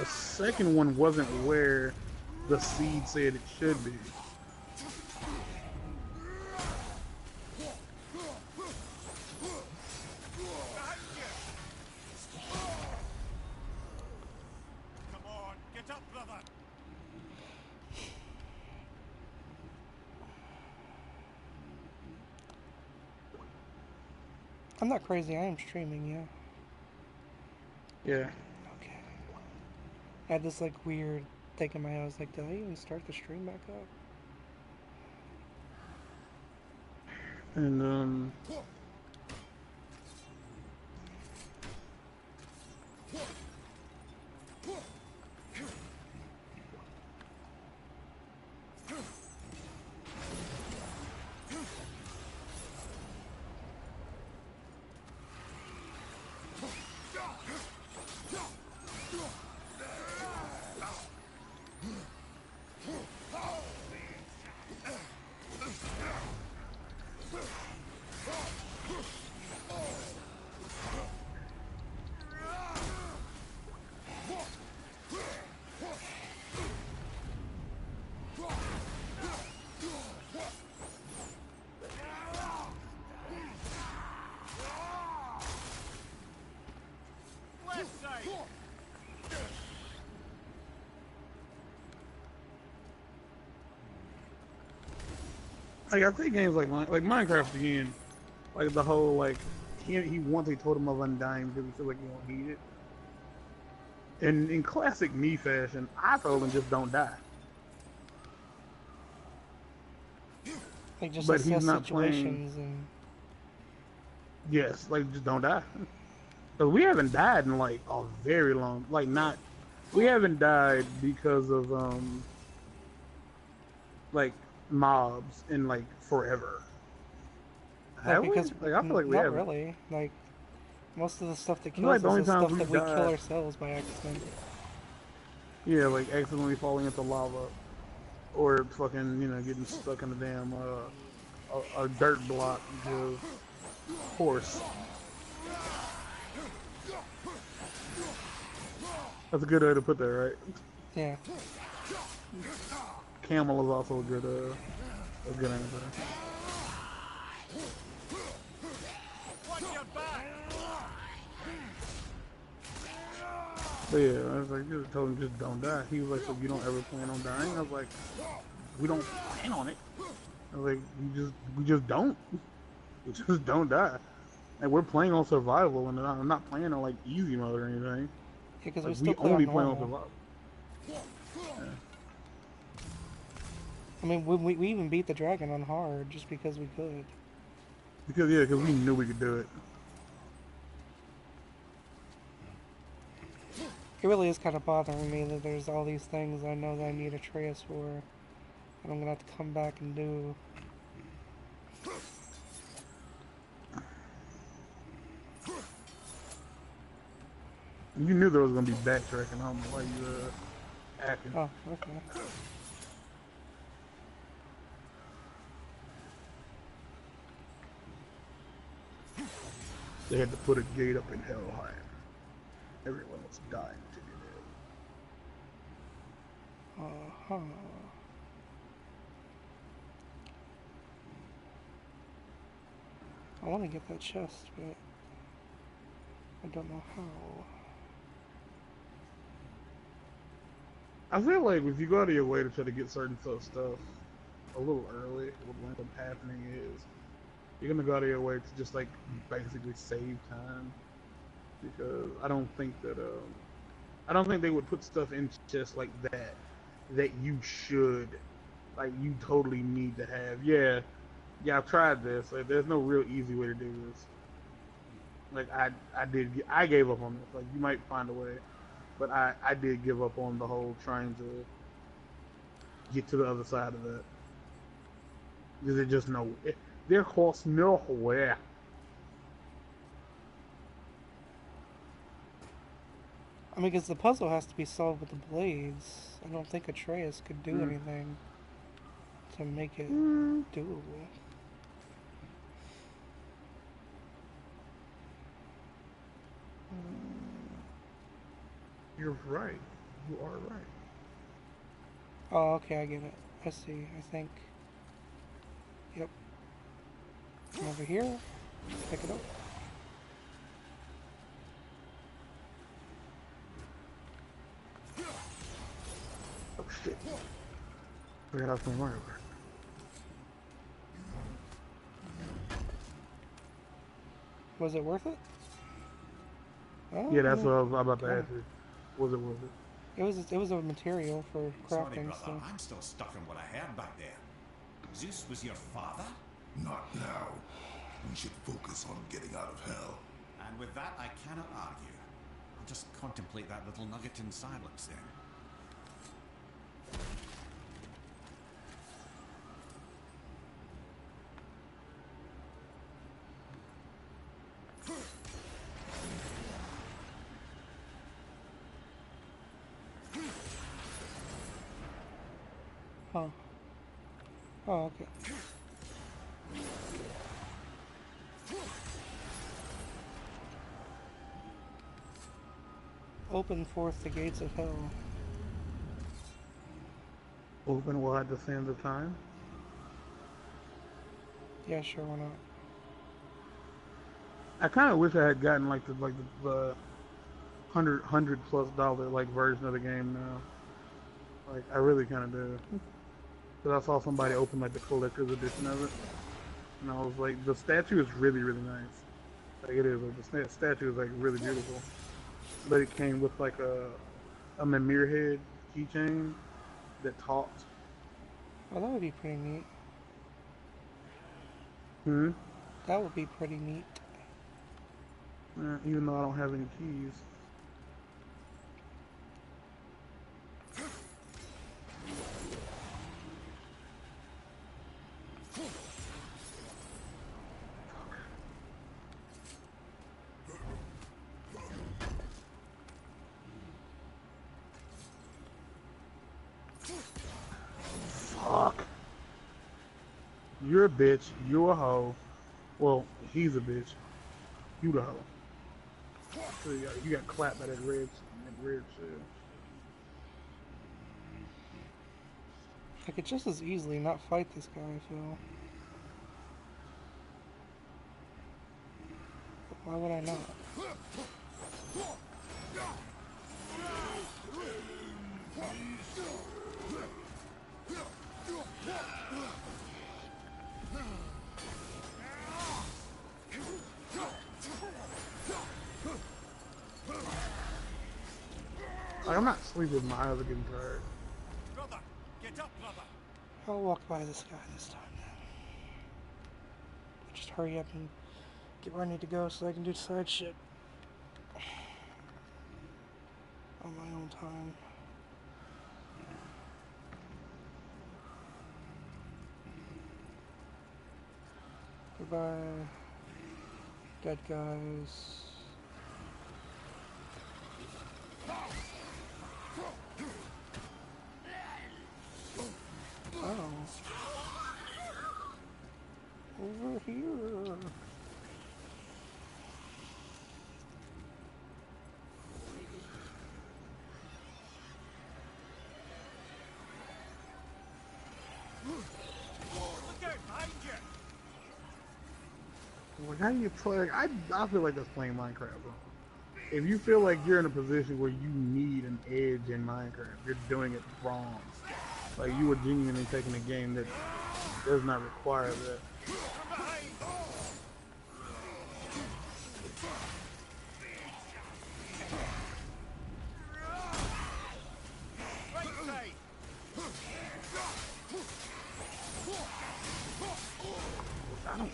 second one wasn't where the seed said it should be. Come on, get up, brother. I'm not crazy. I am streaming, yeah. Yeah. Okay. I had this like weird thing in my head. I was like, did I even start the stream back up? And Left side. like I think games like Minecraft again, like the whole like he wants a Totem of Undying because he feels like he won't need it. And in classic me fashion, I told him just don't die. Like just But he's assess not playing. situations and Yes, like just don't die. Because we haven't died in like a very long, we haven't died because of like mobs in like forever. Have we? because Like I feel like we not haven't. really. Like most of the stuff that I feel like kills the us only is times stuff that we've we kill died- ourselves by accident. Yeah, like accidentally falling into lava, or fucking getting stuck in a damn a dirt block because horse. That's a good way to put that, right? Yeah. Camel is also a good answer. Watch your back. But yeah, I was like, just told him just don't die. He was like, so you don't ever plan on dying? I was like, we don't plan on it. I was like, we just don't. We just don't die. And we're playing on survival, and I'm not playing on like easy mode or anything. Yeah, because Like, we still we play only on play on normal. survival. I mean, we even beat the dragon on hard just because we could. Because we knew we could do it. It really is kind of bothering me that there's all these things I know that I need Atreus for, and I'm gonna have to come back and do. You knew there was gonna be backtracking. I don't know why you acting. Oh, okay. They had to put a gate up in Helheim. Everyone was dying to get in. Uh-huh. I want to get that chest, but I don't know how. I feel like if you go out of your way to try to get certain stuff a little early, what will end up happening is you're gonna go out of your way to just like basically save time. Because I don't think they would put stuff in chests like that you should, like, you totally need to have. Yeah, I've tried this. Like, there's no real easy way to do this. Like I gave up on this. Like, you might find a way, but I did give up on the whole trying to get to the other side of that. Because they just know they're horse nowhere. I mean, because the puzzle has to be solved with the blades. I don't think Atreus could do anything to make it doable. You're right. You are right. Oh, okay, I get it. I see, I think. Yep. Come over here. Pick it up. Oh shit. I got off my Mario Kart. Was it worth it? Oh, Yeah, that's yeah. what I was about to Yeah. ask you. Was it worth it? It was a material for Sorry, crafting, brother, so I'm still stuck on what I heard back there. Zeus was your father? Not now. We should focus on getting out of hell. And with that, I cannot argue. I'll just contemplate that little nugget in silence then. oh. Oh, okay. Open forth the gates of hell. Open wide the sands of time? Yeah, sure, why not? I kind of wish I had gotten like the $100 plus like version of the game now. Like I really kind of do. Because I saw somebody open like the collector's edition of it, and I was like, the statue is really nice. Like it is. Like, the statue is like really beautiful. But it came with like a Mimir head keychain that talked. Oh, that would be pretty neat. Hmm. That would be pretty neat. Even though I don't have any keys. Fuck. You're a bitch. You're a hoe. Well, he's a bitch. You the hoe. So you got clapped by that red shit. I could just as easily not fight this guy, I feel. But why would I not? Like, I'm not sleeping with my eyes are getting tired. Brother, get up, brother! I'll walk by this guy this time then. Just hurry up and get where I need to go so I can do side shit. On my own time. Goodbye. Dead guys. Oh. Over here. Look out behind you! Like, how do you play? I feel like that's playing Minecraft, bro. If you feel like you're in a position where you need an edge in Minecraft, you're doing it wrong. Like, you are genuinely taking a game that does not require that. I don't.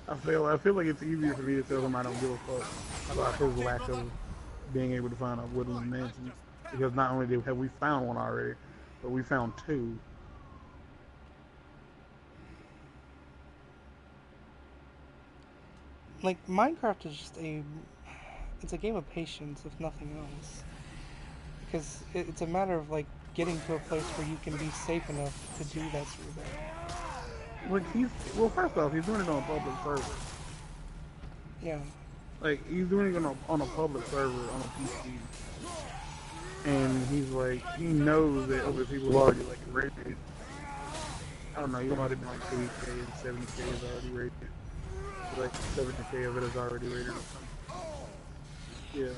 I feel like it's easier for me to tell him I don't give a fuck about his lack of being able to find a woodland mansion, because not only have we found one already, but we found two. Like, Minecraft is just it's a game of patience, if nothing else. Because it's a matter of, like, getting to a place where you can be safe enough to do that sort of thing. Like well, first off, he's doing it on a public server. Yeah. Like, he's doing it on a public server on a PC. And he's like, he knows that other people have already, like, rated it. I don't know, you might have been like 80K and 70K is already rated. Like 70K of it is already rated or something. Yeah.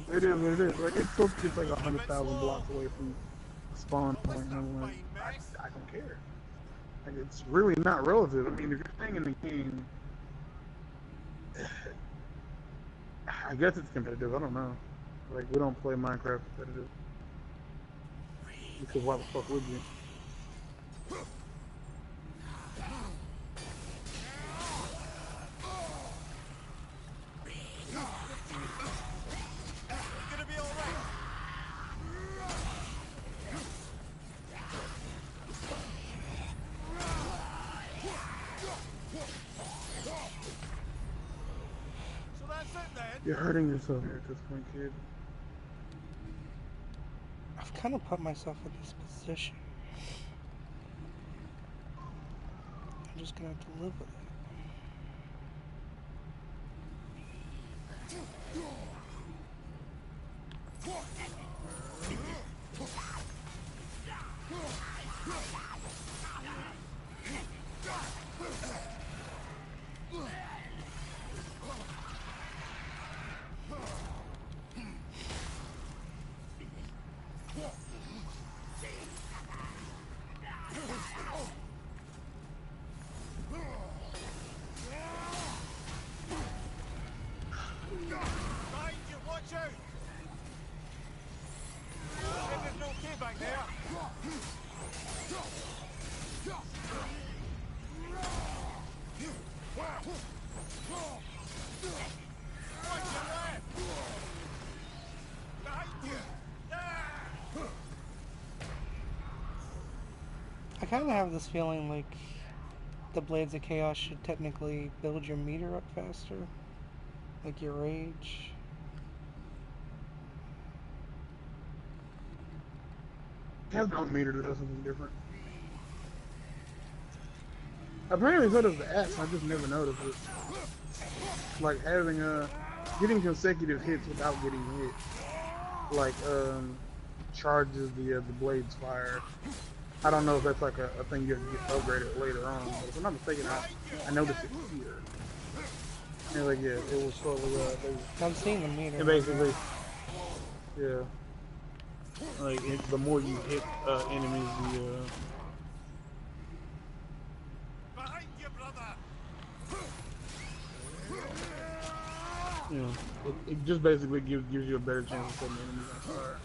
It is what it is. Like, it's supposed to be like 100,000 blocks away from the spawn point, and I'm like, I don't care. Like, it's really not relative. I mean, if you're staying in the game, I guess it's competitive. I don't know. Like, we don't play Minecraft competitive. Because why the fuck would you? You're hurting yourself here at this point, kid. I've kind of put myself in this position. I'm just gonna have to live with it. I kind of have this feeling like the Blades of Chaos should technically build your meter up faster. Like your rage. It has no meter that does something different. Apparently so does the axe, I just never noticed it. Like having getting consecutive hits without getting hit. Like charges the blade's fire. I don't know if that's like a thing you have to get upgraded later on, but if I'm not mistaken, I noticed it here. And like, yeah, it was slowly, I'm seeing the meter. and basically, yeah. Like, the more you hit enemies, Behind you, brother! you know, it just basically gives you a better chance of setting enemies on fire.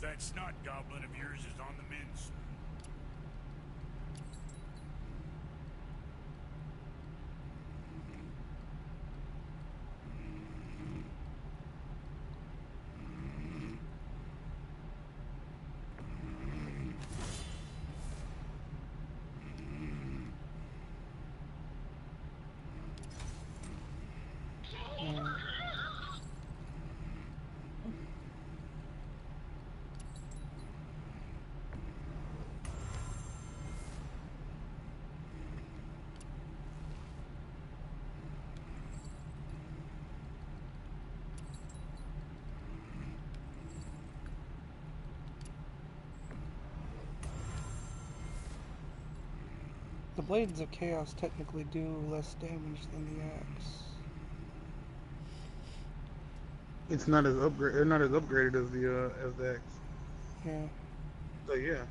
That snot goblin of yours is on the mend soon. The Blades of Chaos technically do less damage than the axe. It's not as upgrade. They're not as upgraded as the X. Yeah. So yeah,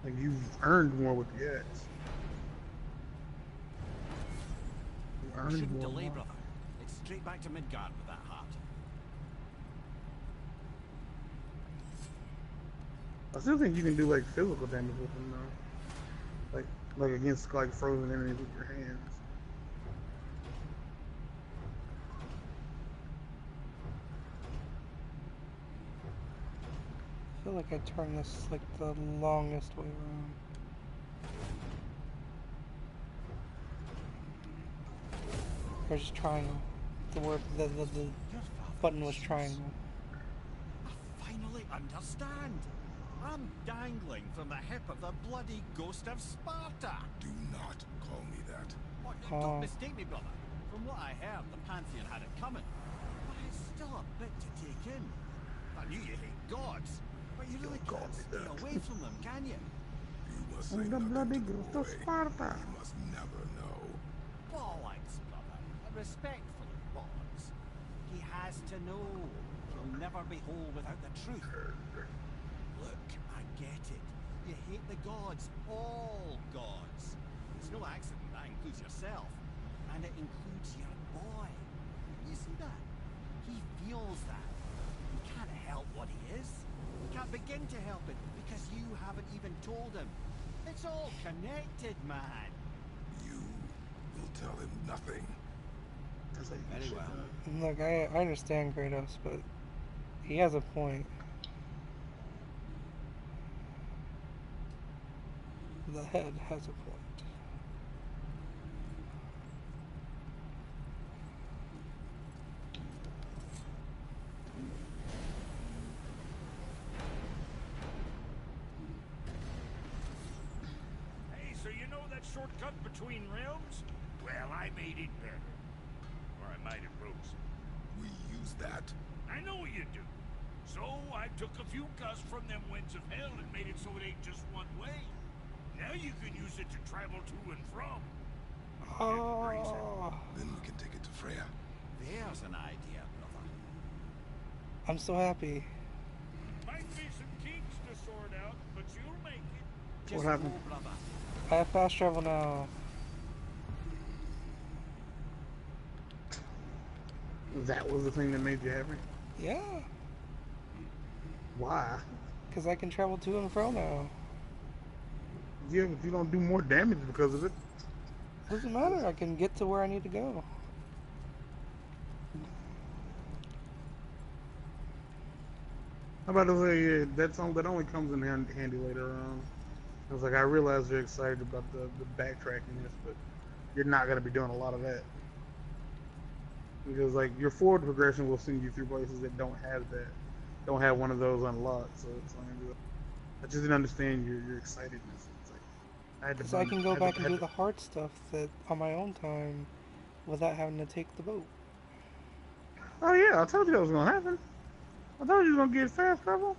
like you've earned more with the X. You We earned shouldn't more. delay, brother. It's straight back to Midgard with that heart. I still think you can do like physical damage with them though, like against like frozen enemies with your hands. I feel like I turned this like the longest way around. Or just triangle. The word, the Your father button was is triangle. I finally understand. I'm dangling from the hip of the bloody ghost of Sparta. Do not call me that. What, Oh. don't mistake me, brother. From what I heard, the Pantheon had it coming. But it's still a bit to take in. I knew you hate gods, but you really Don't call can't me stay that. away from them, can you? You must say The nothing bloody to ghost the of boy. Sparta. He must never know. Bollocks, brother. Respectfully, bollocks. He has to know. He'll never be whole without the truth. Look, I get it. You hate the gods, all gods. It's no accident that includes yourself. And it includes your boy. You see that? He feels that. He can't help what he is. He can't begin to help it because you haven't even told him. It's all connected, man. You will tell him nothing. That's how you Very shit well. down. Look, I understand Kratos, but he has a point. The head has a point. Hey, so you know that shortcut between realms? Well, I made it better. Or I might have broke some. We use that. I know you do. So I took a few gusts from them winds of hell and made it so it ain't just one way. Now you can use it to travel to and from. Oh, Then we can take it to Freya. There's an idea, brother. I'm so happy. Might be some kinks to sort out, but you'll make it. Just happened? go, brother. I have fast travel now. That was the thing that made you happy. Yeah, Why? because I can travel to and fro now. Yeah, but you don't do more damage because of it. Doesn't matter. I can get to where I need to go. How about to say that only comes in handy later on. I was like, I realize you're excited about the backtracking this, but you're not gonna be doing a lot of that because like your forward progression will send you through places that don't have one of those unlocked. So it's like, I just didn't understand your excitedness. It's like I had to. Because I can go back and do the hard stuff that on my own time without having to take the boat. Oh yeah, I told you that was gonna happen. I told you was gonna get fast travel.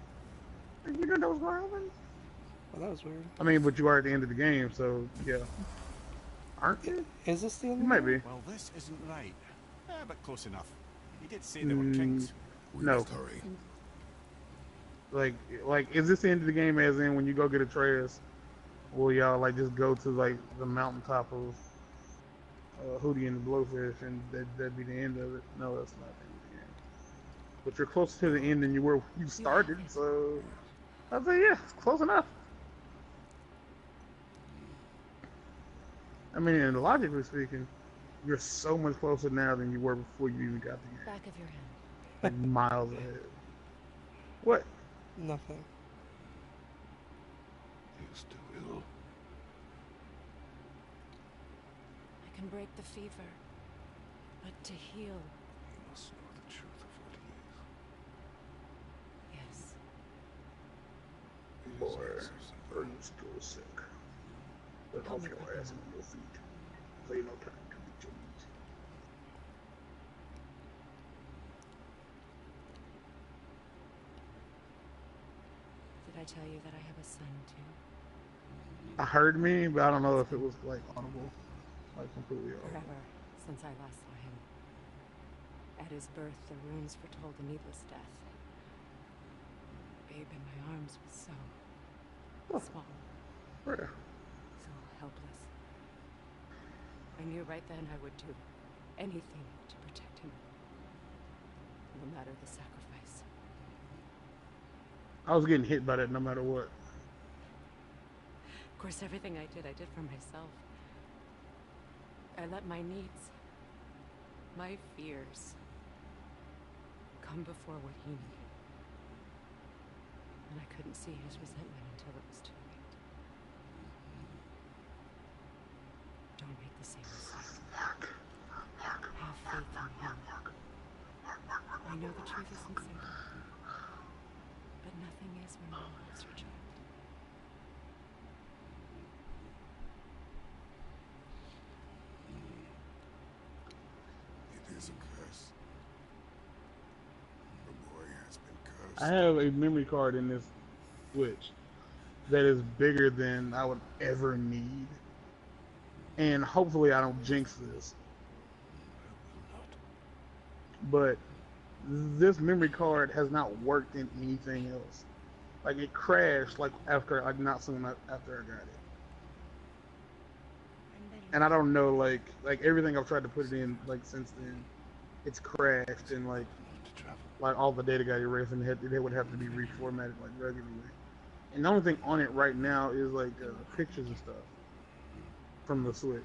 You didn't know what was gonna happen. Well, that was weird. I mean, but you are at the end of the game, so yeah. Aren't you? Is this the end? You might be. Well, this isn't right. But close enough. He did say there were kinks. We No. must hurry. Like, is this the end of the game? As in, when you go get Atreus, will y'all like just go to like the mountaintop of Hootie and the Blowfish, and that'd be the end of it? No, that's not the end of the game. But you're closer to the end than you were when you started, so I'd say yeah, close enough. I mean, and logically speaking, you're so much closer now than you were before you even got the game. Back of your hand. Like miles ahead. What? Nothing. You're still ill. I can break the fever. But to heal, You must know the truth of what he yes. is. Boy, He is also are you still sick? Let Help off me your put ass them on your feet. So you know time to beat your meat. Did I tell you that I have a son too? I heard me, but I don't know if it was like audible, like completely audible. Forever since I last saw him. At his birth, the runes foretold a needless death. Babe in my arms was so small, Right. so helpless. I knew right then I would do anything to protect him, no matter the sacrifice. I was getting hit by that no matter what. Of course, everything I did for myself. I let my needs, my fears, come before what he needed. And I couldn't see his resentment until it was too late. Don't make the same mistake. Have faith in him. I know the truth isn't simple, but nothing is when one loves your child. It is a curse. The boy has been cursed. I have a memory card in this Switch that is bigger than I would ever need. And hopefully I don't jinx this. But this memory card has not worked in anything else. Like it crashed like after not soon after I got it. And I don't know like everything I've tried to put it in like since then, it's crashed and like all the data got erased and they would have to be reformatted like regularly. And the only thing on it right now is like pictures and stuff from the Switch.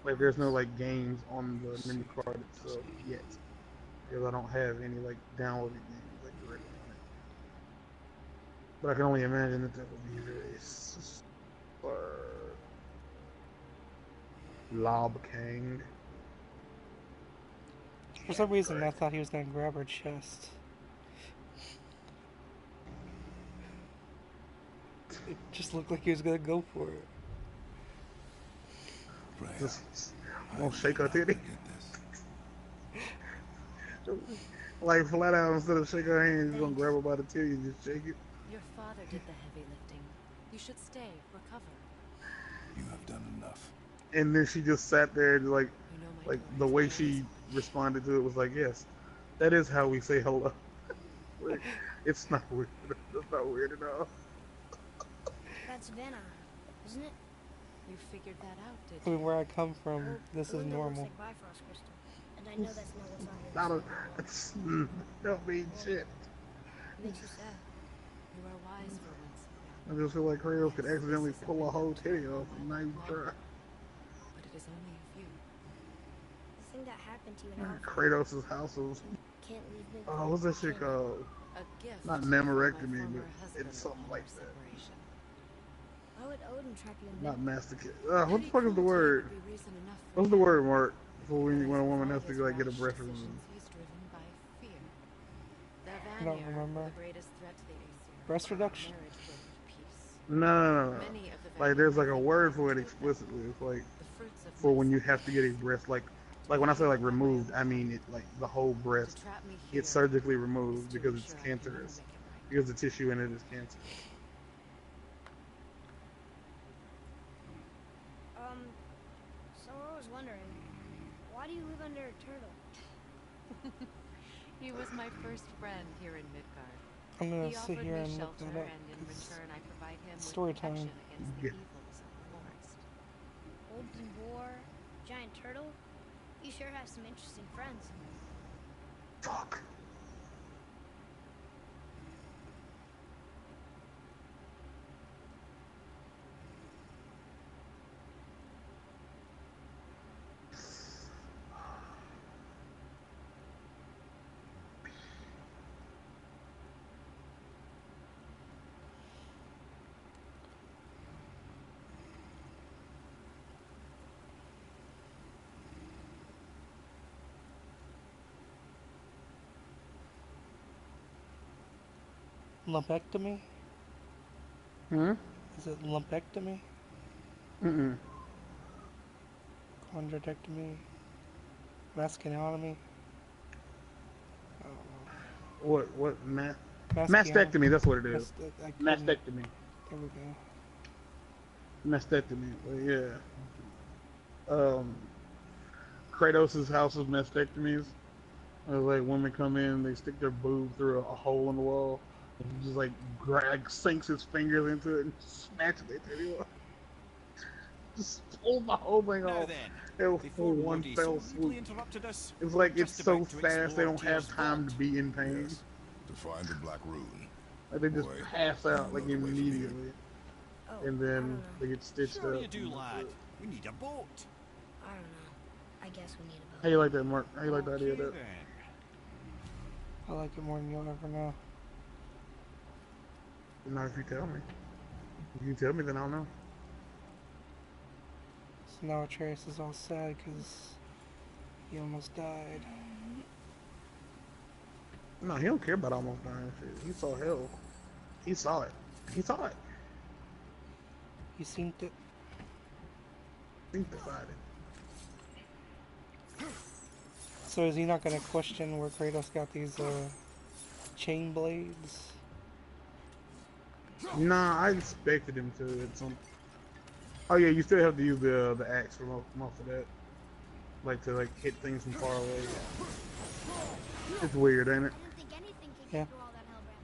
Like there's no like games on the memory card itself yet, because I don't have any like downloaded games like directly on it. But I can only imagine that would be very Lob King. For some reason, I thought he was gonna grab her chest. It just looked like he was gonna go for it. Just won't shake her titty. Like flat out, instead of shake her hand, he's gonna grab her by the titty and just shake it. Your father did the heavy lifting. You should stay, recover. You have done enough. And then she just sat there, like You know my the daughter's way always she open. responded to it was like, yes, that is how we say hello. Like, it's not weird. It's not weird at all. That's Vanna, isn't it? You figured that out, did I you? mean, where I come from, Well, this the is window normal. Looks like Bifrost crystal, and I know that's not what's on Not your a, it's, don't mean shit. It makes you sad. You are wise for once. I just feel like Kratos could accidentally pull a whole titty off and not even try. But it is only a few. The thing that happened to you in Alpha Kratos' house was, can't leave me. oh, what's that shit called? A gift. Not from my mammectomy, former but husband it's something upon like our that. separation. Why would Odin trap you in Not bed? masticate. What the Pretty fuck is the cruelty word? would be reason enough for What's the him. word, Mark? For when a woman All has to his like get a rash breast decisions, removed. He's driven by fear. The I don't Vanir, remember. the greatest threat to the Aesir. Breast reduction? Marriage with peace. No. Many of the Like Vanir there's like a have word for it told them explicitly. It's like the fruits of for when you medicine have to get a breast like when I say like removed, I mean it like the whole to breast trap me gets here surgically is removed to because it's ensure I can never cancerous. make it right. Because the tissue in it is cancerous. So I was wondering, why do you live under a turtle? He was my first friend here in Midgard. I'm gonna He sit offered here me and look shelter, that up. and in 'Cause return I provide him with story protection time. against the Yeah. evils of the forest. Golden boar, giant turtle? You sure have some interesting friends. Fuck. Lumpectomy? Hmm? Is it lumpectomy? Mm-mm. Chondrodectomy? Masculotomy? I don't What know. mastectomy, that's what it is. I couldn't- Mastectomy. There we go. Mastectomy, but yeah. Kratos' house of mastectomies. Like women come in, they stick their boob through a hole in the wall, and he just like sinks his fingers into it and snatches it. Just pull the whole thing Now off. then, In before one Lodi fell so rudely swoop. interrupted us, It's we were like it's just so about to fast they explore don't have Tyr's time vault. to be in pain. Yes. To find the Black Rune. Like they just Boy, pass out like run away from here. immediately, Oh, and I then don't know. they get stitched Sure up. you do, lad. We need a boat. I don't know. I guess we need a boat. How you like that, Mark? How you like the idea of Okay that? then. I like it more than you'll ever know. Not if you tell me. If you tell me, then I'll know. So now Atreus is all sad because he almost died. No, he don't care about almost dying shit. He saw hell. He saw it. He saw it. He seen it. Sanctified it. So is he not gonna question where Kratos got these chain blades? Nah, I expected him to at some. Oh yeah, you still have to use the axe for most of that, like to like hit things from far away. It's weird, ain't it? I don't think anything can Yeah. get through all that hell, Brad.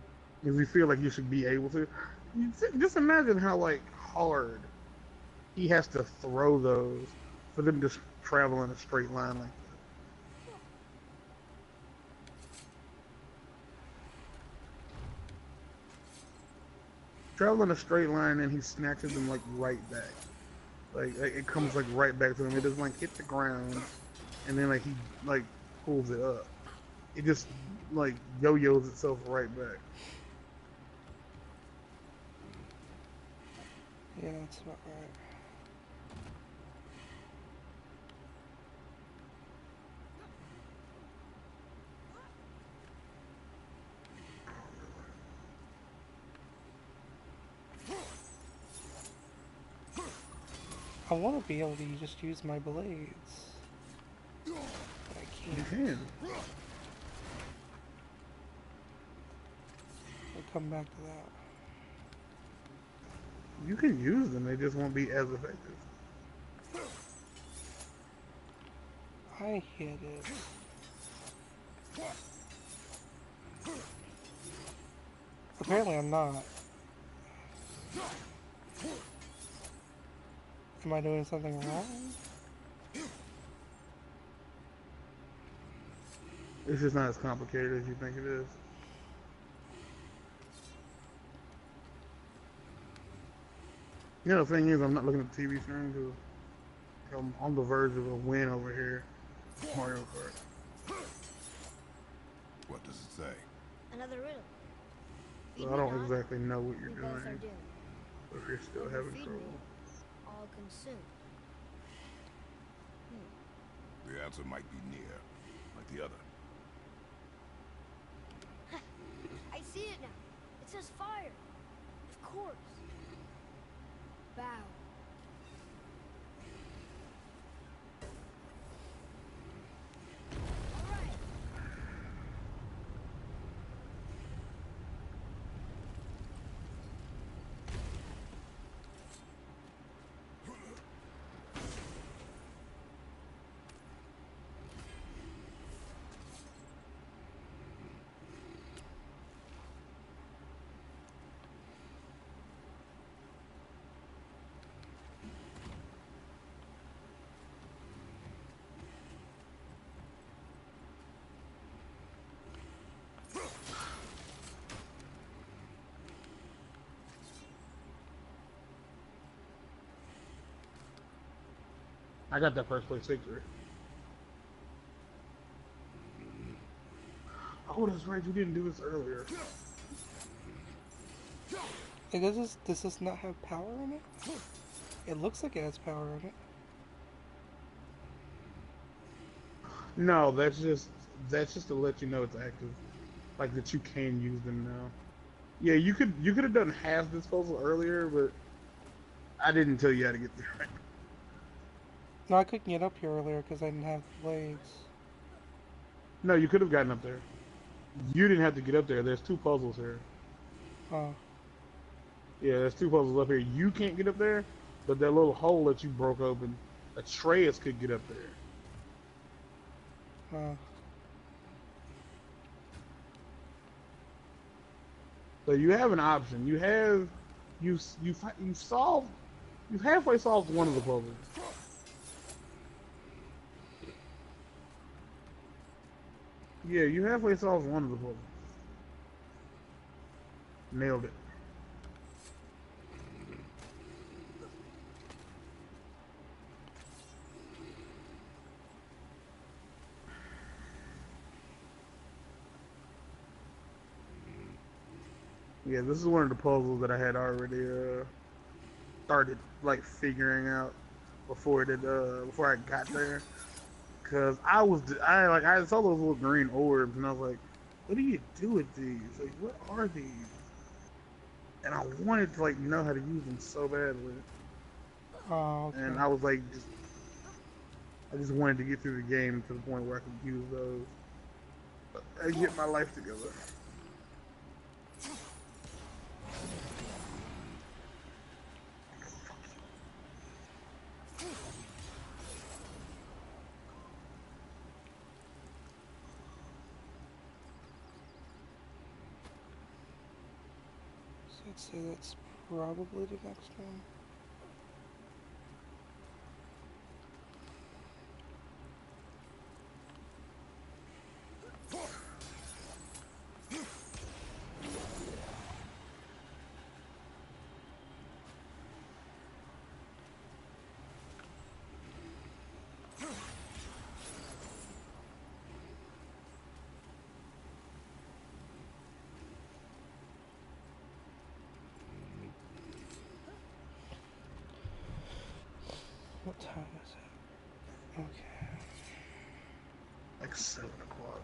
Because you feel like you should be able to. Just imagine how like hard he has to throw those for them to travel in a straight line like that. Travel in a straight line and he snatches them like right back. Like it comes like right back to him. It doesn't like hit the ground and then like he like pulls it up. It just like yo-yos itself right back. Yeah, that's about right. I want to be able to just use my blades, but I You can't. can. We'll come back to that. You can use them, they just won't be as effective. I hit it. Apparently I'm not. Am I doing something wrong? It's just not as complicated as you think it is. You know, the thing is, I'm not looking at the TV screen because I'm on the verge of a win over here. Mario Kart. What does it say? Another riddle. Feed So me I don't not, exactly know what you're we both are doing, doomed. but you're still Overfeed having me, trouble. all consumed. The answer might be near, like the other. I see it now. It says fire. Of course. Bow. All right. I got that first place victory. Oh, that's right, you didn't do this earlier. It does this not have power in it? It looks like it has power in it. No, that's just to let you know it's active. Like that you can use them now. Yeah, you could have done half disposal earlier, but I didn't tell you how to get there. Right? No, I couldn't get up here earlier because I didn't have the blades. No, you could have gotten up there. You didn't have to get up there. There's two puzzles here. Oh. Yeah, there's two puzzles up here. You can't get up there, but that little hole that you broke open, Atreus could get up there. So you have an option. You have you solved you've halfway solved one of the puzzles. Yeah, you halfway solved one of the puzzles. Nailed it. Yeah, this is one of the puzzles that I had already started like figuring out before I got there. Cause I saw those little green orbs and I was like, what do you do with these? Like, what are these? And I wanted to like know how to use them so badly. Oh, okay. And I was like, I just wanted to get through the game to the point where I could use those. But I get my life together. So I'd say that's probably the next one. What time is it? Okay. Like 7 o'clock.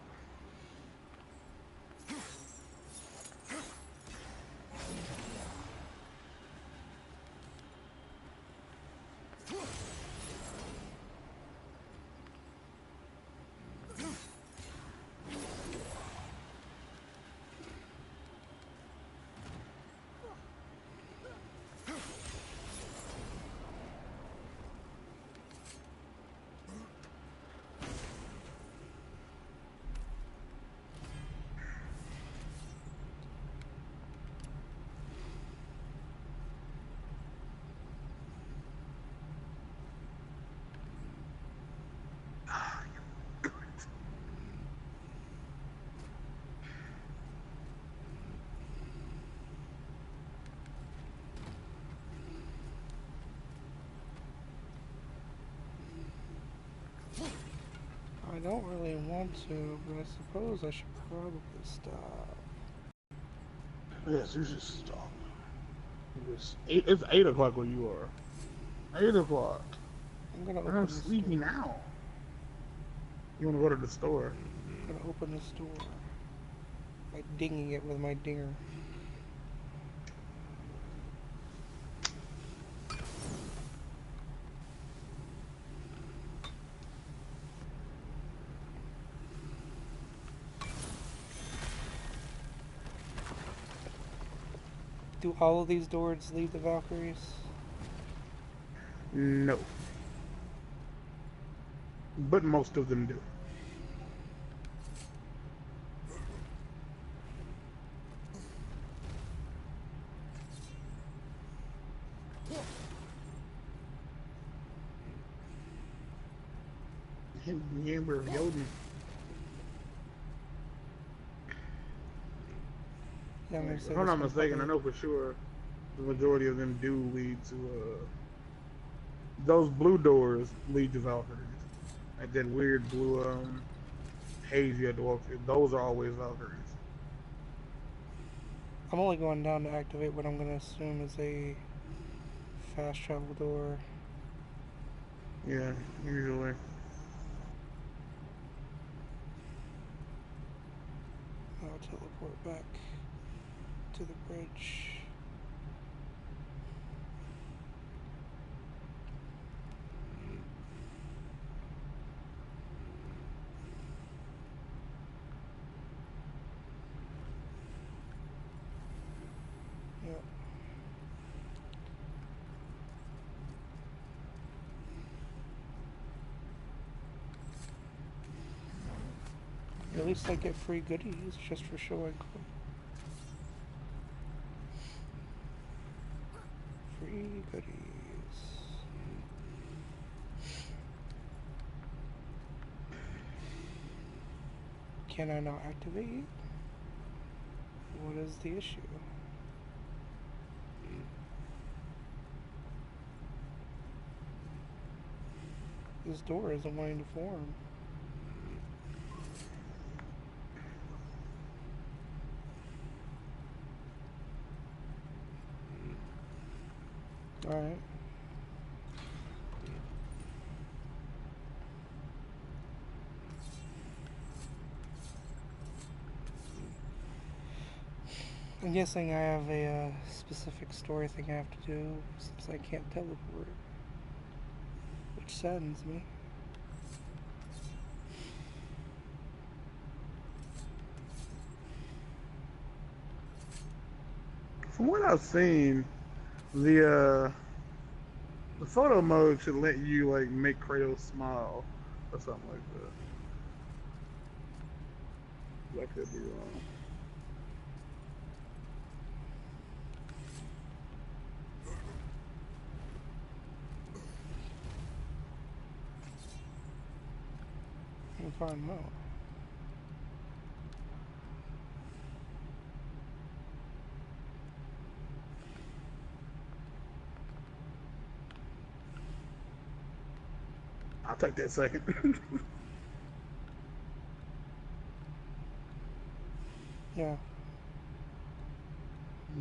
I don't really want to, but I suppose I should probably stop. Yes, you should stop. It's 8 o'clock where you are. 8 o'clock. I'm gonna open I'm this sleepy door. now. You wanna go to the store? I'm gonna open this door by dinging it with my dinger. Do all of these doors lead to Valkyries? No. But most of them do. The Amber of Yodin. Yeah, I'm gonna say If I'm this not one mistaken, I probably- know for sure the majority of them do lead to those blue doors lead to Valkyries. Like that weird blue haze you had to walk through. Those are always Valkyries. I'm only going down to activate what I'm gonna assume is a fast travel door. Yeah, usually. I'll teleport back to the bridge. Yep. least I get free goodies just for showing up. Free goodies. Can I not activate? What is the issue? This door isn't wanting to form. Alright. I'm guessing I have a specific story thing I have to do since I can't teleport. Which saddens me. From what I've seen, the photo mode should let you like make Kratos smile or something like that. I could be wrong. I'll find out. I'll take that second. Yeah.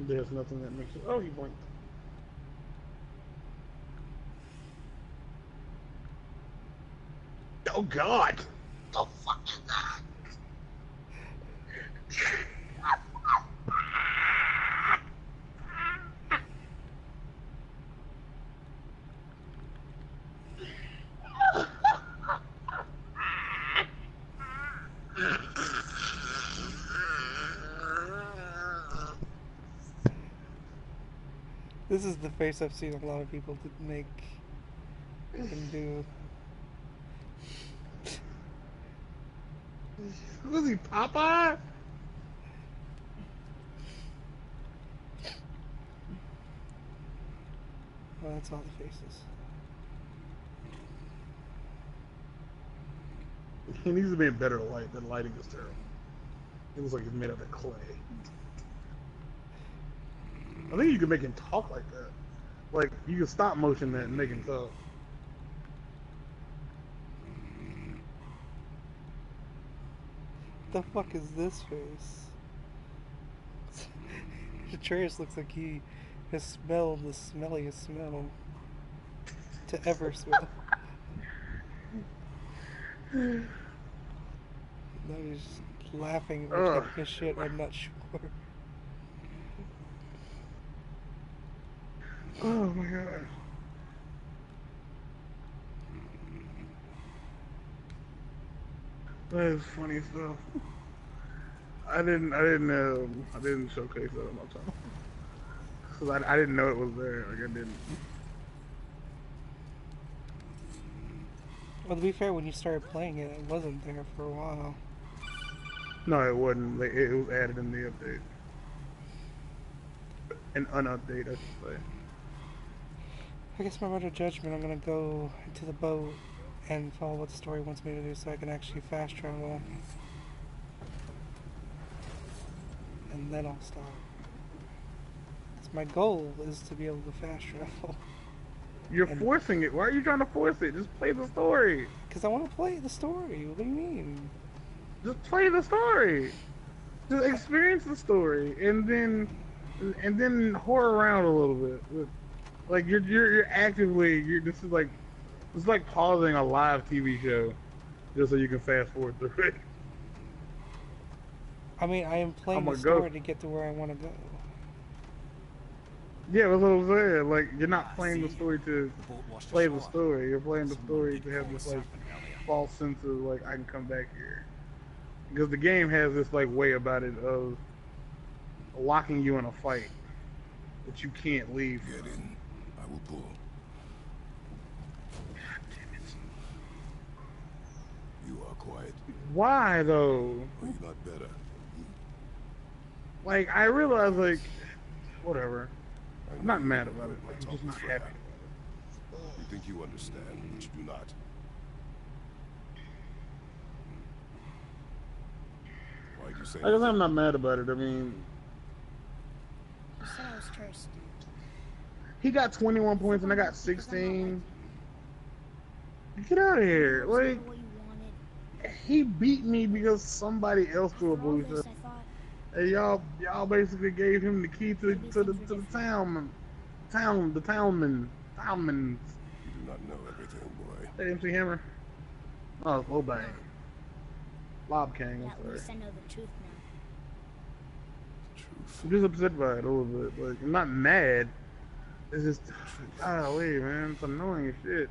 There's nothing that makes it. Oh, he blinked. Oh God! The fuck is that? This is the face I've seen a lot of people make and do. Was he Popeye? Well, that's all the faces. He needs to be in better light. The lighting is terrible. It looks like he's made out of clay. I think you can make him talk like that. Like, you can stop motion that and make him talk. The fuck is this face? Atreus looks like he has smelled the smelliest smell to ever smell. No, he's just laughing and taking his shit, I'm not sure. Oh my God. That is funny stuff. I didn't showcase that on my channel. Cause I didn't know it was there. Like I didn't. Well, to be fair, when you started playing it, it wasn't there for a while. No, it wasn't. Like, it was added in the update. An unupdate, I should say. I guess my better judgment, I'm gonna go into the boat and follow what the story wants me to do so I can actually fast travel. And then I'll stop. Because my goal is to be able to fast travel. You're forcing it. Why are you trying to force it? Just play the story. Because I want to play the story. What do you mean? Just play the story. Just experience the story, and then whore around a little bit. Like you're actively. This is like pausing a live TV show, just so you can fast forward through it. I mean, I am playing the story to get to where I want to go. Yeah, that's what I'm saying. Like, you're not playing the story to play the story. You're playing the story to have this, like, false sense of, like, I can come back here. Because the game has this, like, way about it of locking you in a fight that you can't leave. Get in. I will pull. God damn it. You are quiet. Why though? Are you not better? Like I realize, like, whatever. I I'm know not you mad never about it. heard my I'm talk just not with happy. Freya. You think you understand, but you do not. Why'd you say I guess I'm anything? not mad about it. I mean, You said I was cursed. he got 21 points and I got 16. Get out of here! It was Like, never what you wanted. he beat me because somebody else threw a After all bully this, shot. I thought And y'all basically gave him the key to maybe the things were different. townman. You do not know everything, boy. Hey, MC Hammer. Oh, slow bang. Lob King, But I'm at sorry. least I know the truth now. Truth. I'm just upset by it a little bit. Like, I'm not mad. It's just, golly, man, it's annoying as shit.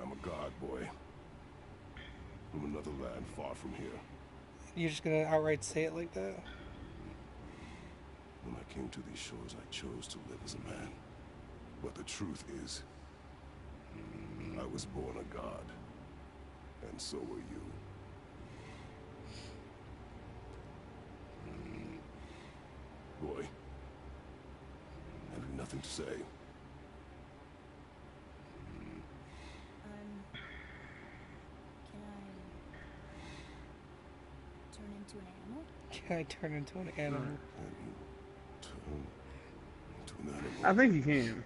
I'm a god, boy. From another land far from here. You're just gonna outright say it like that? When I came to these shores, I chose to live as a man. But the truth is, I was born a god. And so were you. Boy, have you nothing to say? Can I turn into an animal? Can I turn into an animal? And you turn into an animal? I think he can.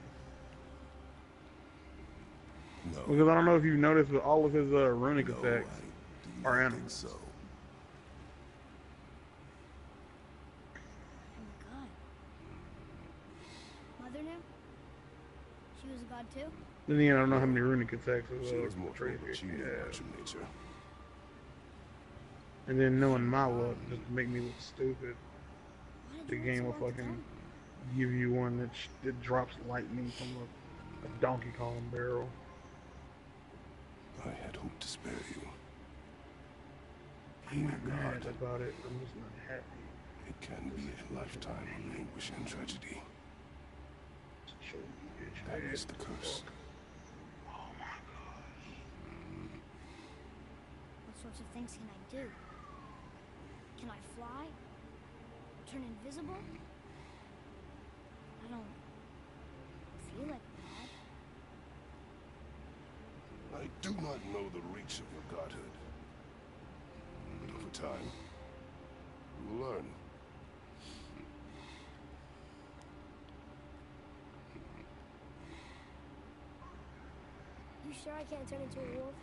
No. Because I don't know if you've noticed, but all of his runic No, attacks I do are not think animals. so. I'm a god. Mother knew? She was a god too? Then again, I don't know how many runic attacks She was more Tracy but she knew had. about your nature. And then knowing my luck just to make me look stupid. Why did The you wait game so will long to tell fucking me? give you one that drops lightning from a Donkey Kong barrel. I had hoped to spare you. I'm Being not a mad god, about it. I'm just not happy. it can be a lifetime of anguish and tragedy. Show me, bitch. That is the curse. Oh my gosh. What sorts of things can I do? Can I fly? Turn invisible? I don't feel like a god. I do not know the reach of your godhood. But over time, you will learn. You sure I can't turn into a wolf?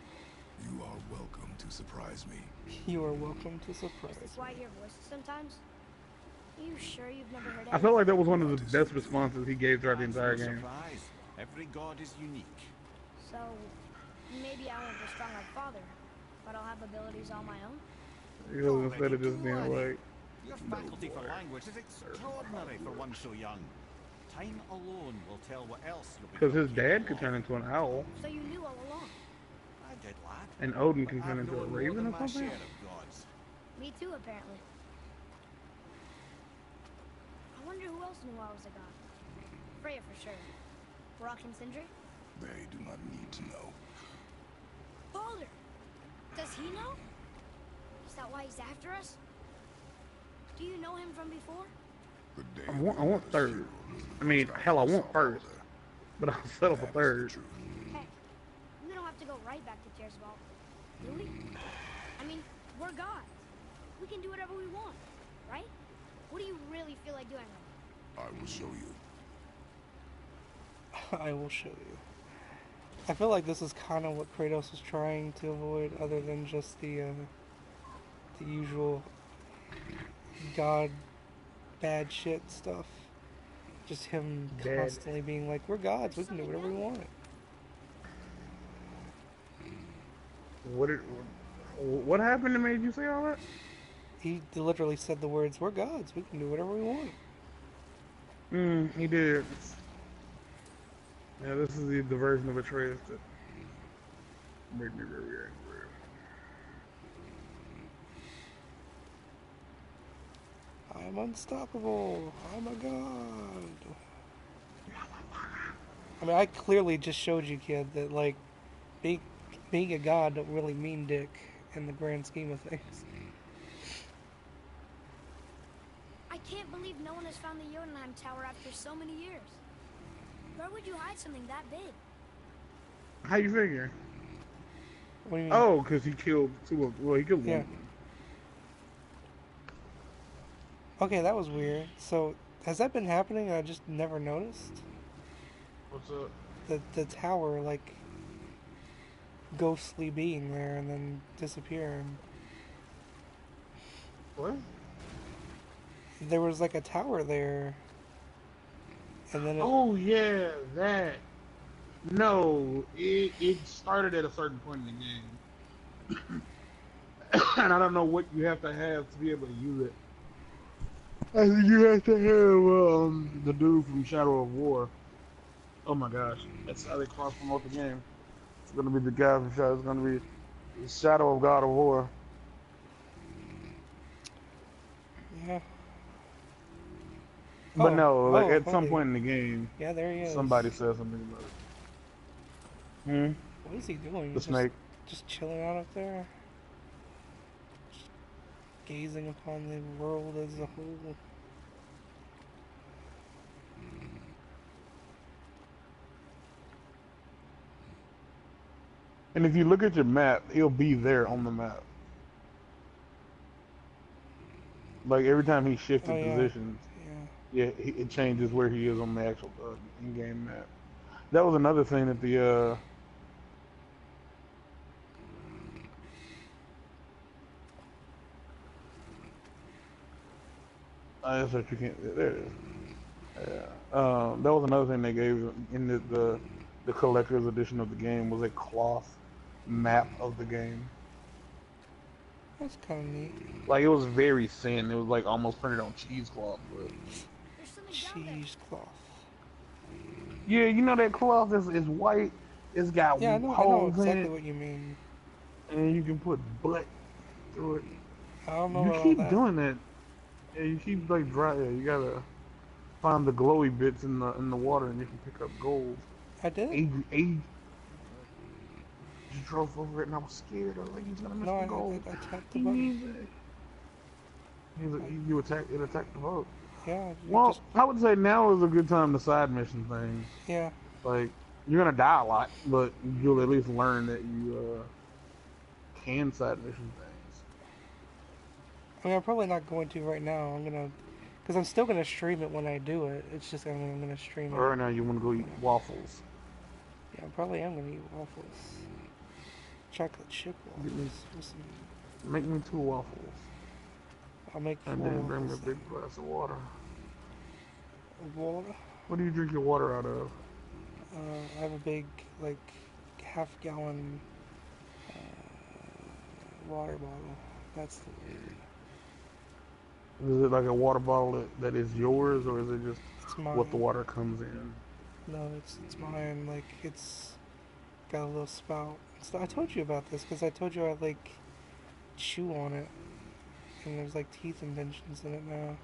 You are welcome to surprise me. You are welcome to Is surprise. this why I hear voices sometimes? Are you sure you've never heard I felt like that was one of the best responses he gave throughout the That's entire no game. surprise. Every god is unique. So, maybe I won't be strong like father, but I'll have abilities all my own? Because instead of just being like, Your faculty for language is extraordinary for one so young. Time alone will tell what else you'll because become his dad capable could of. turn into an owl, So you knew all along. I did, lad. and Odin But can turn I've into a known more raven than or my something. share of gods. Me too, apparently. I wonder who else knew I was a god. Freya for sure. Brock and Sindri? They do not need to know. Baldur! Does he know? Is that why he's after us? Do you know him from before? The day I of want your mother's third. funeral is the I mean, first hell, I saw want first, Baldur. but I'll settle for That is the third. truth. Hey, we don't have to go right back to Tearsvall, do we? I mean, we're gods. We can do whatever we want, right? What do you really feel like doing right I will show you. I will show you. I feel like this is kind of what Kratos was trying to avoid, other than just the usual god bad shit stuff. Just him Bad. constantly being like, "We're gods. We can do whatever we want." What happened that made you say all that? He literally said the words, "We're gods. We can do whatever we want." He did. Yeah, this is the version of Atreus that made me very angry. I'm unstoppable. I'm a god. I mean, I clearly just showed you, kid, that like being being a god don't really mean dick in the grand scheme of things. I can't believe no one has found the Jotunheim Tower after so many years. Where would you hide something that big? How you figure? What do you mean? Oh, because he killed two of. Well, he killed Yeah. one of them. Okay, that was weird. So, has that been happening and I just never noticed? What's up? The tower, like, ghostly being there and then disappearing. What? There was like a tower there. And then it, Oh yeah, that. No, it started at a certain point in the game, and I don't know what you have to be able to use it. I think you have to have the dude from Shadow of War. Oh my gosh, that's how they cross promote the game. It's gonna be the guy from Shadow. It's gonna be the Shadow of God of War. yeah. But Oh, no, like oh, at some holy- point in the game, Yeah, there he is. somebody says something about it. What is he doing? The Just- snake. Just chilling out up there? Just gazing upon the world as a whole. And if you look at your map, he'll be there on the map. Like every time he shifted Oh, yeah. positions, Yeah. it changes where he is on the actual in-game map. That was another thing that the that's what you can't. There it is. Yeah. That was another thing they gave in the collector's edition of the game was a cloth map of the game. That's kind of neat. Like it was very thin. It was like almost printed on cheesecloth. But There's something down there. Cheesecloth. yeah, you know that cloth is white. It's got Yeah, I know holes in exactly it, what you mean. and you can put butt through it. I don't know You about all keep that. doing that. Yeah, you keep like dry. Yeah, you gotta find the glowy bits in the water, and you can pick up gold. I did? Adrian just drove over it, and I was scared. I was like, he's gonna miss No, the gold. I tapped the He button. needs it. It attacked the boat. Yeah. you Well, just- I would say now is a good time to side mission things. yeah. Like, you're gonna die a lot, but you'll at least learn that you can side mission things. I mean, I'm probably not going to right now. I'm gonna, because I'm still gonna stream it when I do it. It's just I'm gonna stream it. Right now, you want to go eat waffles. Yeah, I probably am gonna eat waffles. Chocolate chip waffles. with some- Make me 2 waffles, I'll make 4 and then bring me a waffles. big glass of water. Water. What do you drink your water out of? I have a big, like, half-gallon water bottle. That's the word. Is it like a water bottle that is yours, or is it just It's mine. what the water comes in? No, it's mine. Like, it's got a little spout. So I told you about this because I told you I like chew on it, and there's like teeth indentions in it now.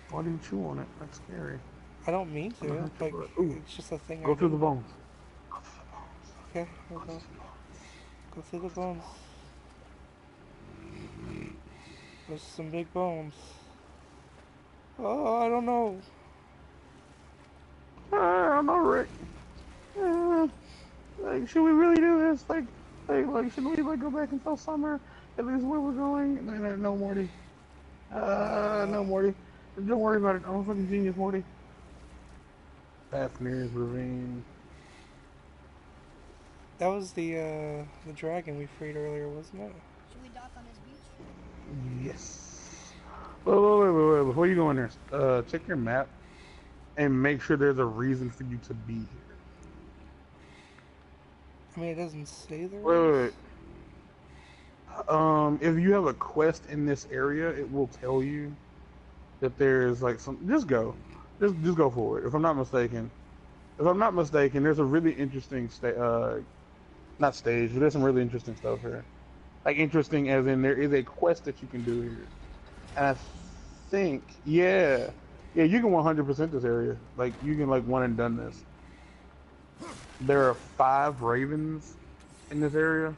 Why do you chew on it? That's scary. I don't mean to. Like, Ooh. it's just a thing. Go I through do. the bones. Okay, here we go. Go through the bones. There's some big bones. Oh, I don't know. I don't know, Rick. Like, should we really do this? Like, should we like go back and tell Summer at least where we're going? No, Morty. No, Morty. Don't worry about it. I'm a fucking genius, Morty. Fafnir's Ravine. That was the dragon we freed earlier, wasn't it? Should we dock on his beach? Yes. Wait. Before you go in there, check your map and make sure there's a reason for you to be here. I mean, it doesn't say there. Wait. If you have a quest in this area, it will tell you that there's like some. Just go for it. If I'm not mistaken, there's a really interesting not stage, but there's some really interesting stuff here. Like interesting as in there is a quest that you can do here, and I think yeah, you can 100% this area. Like you can like one and done this. There are 5 ravens in this area,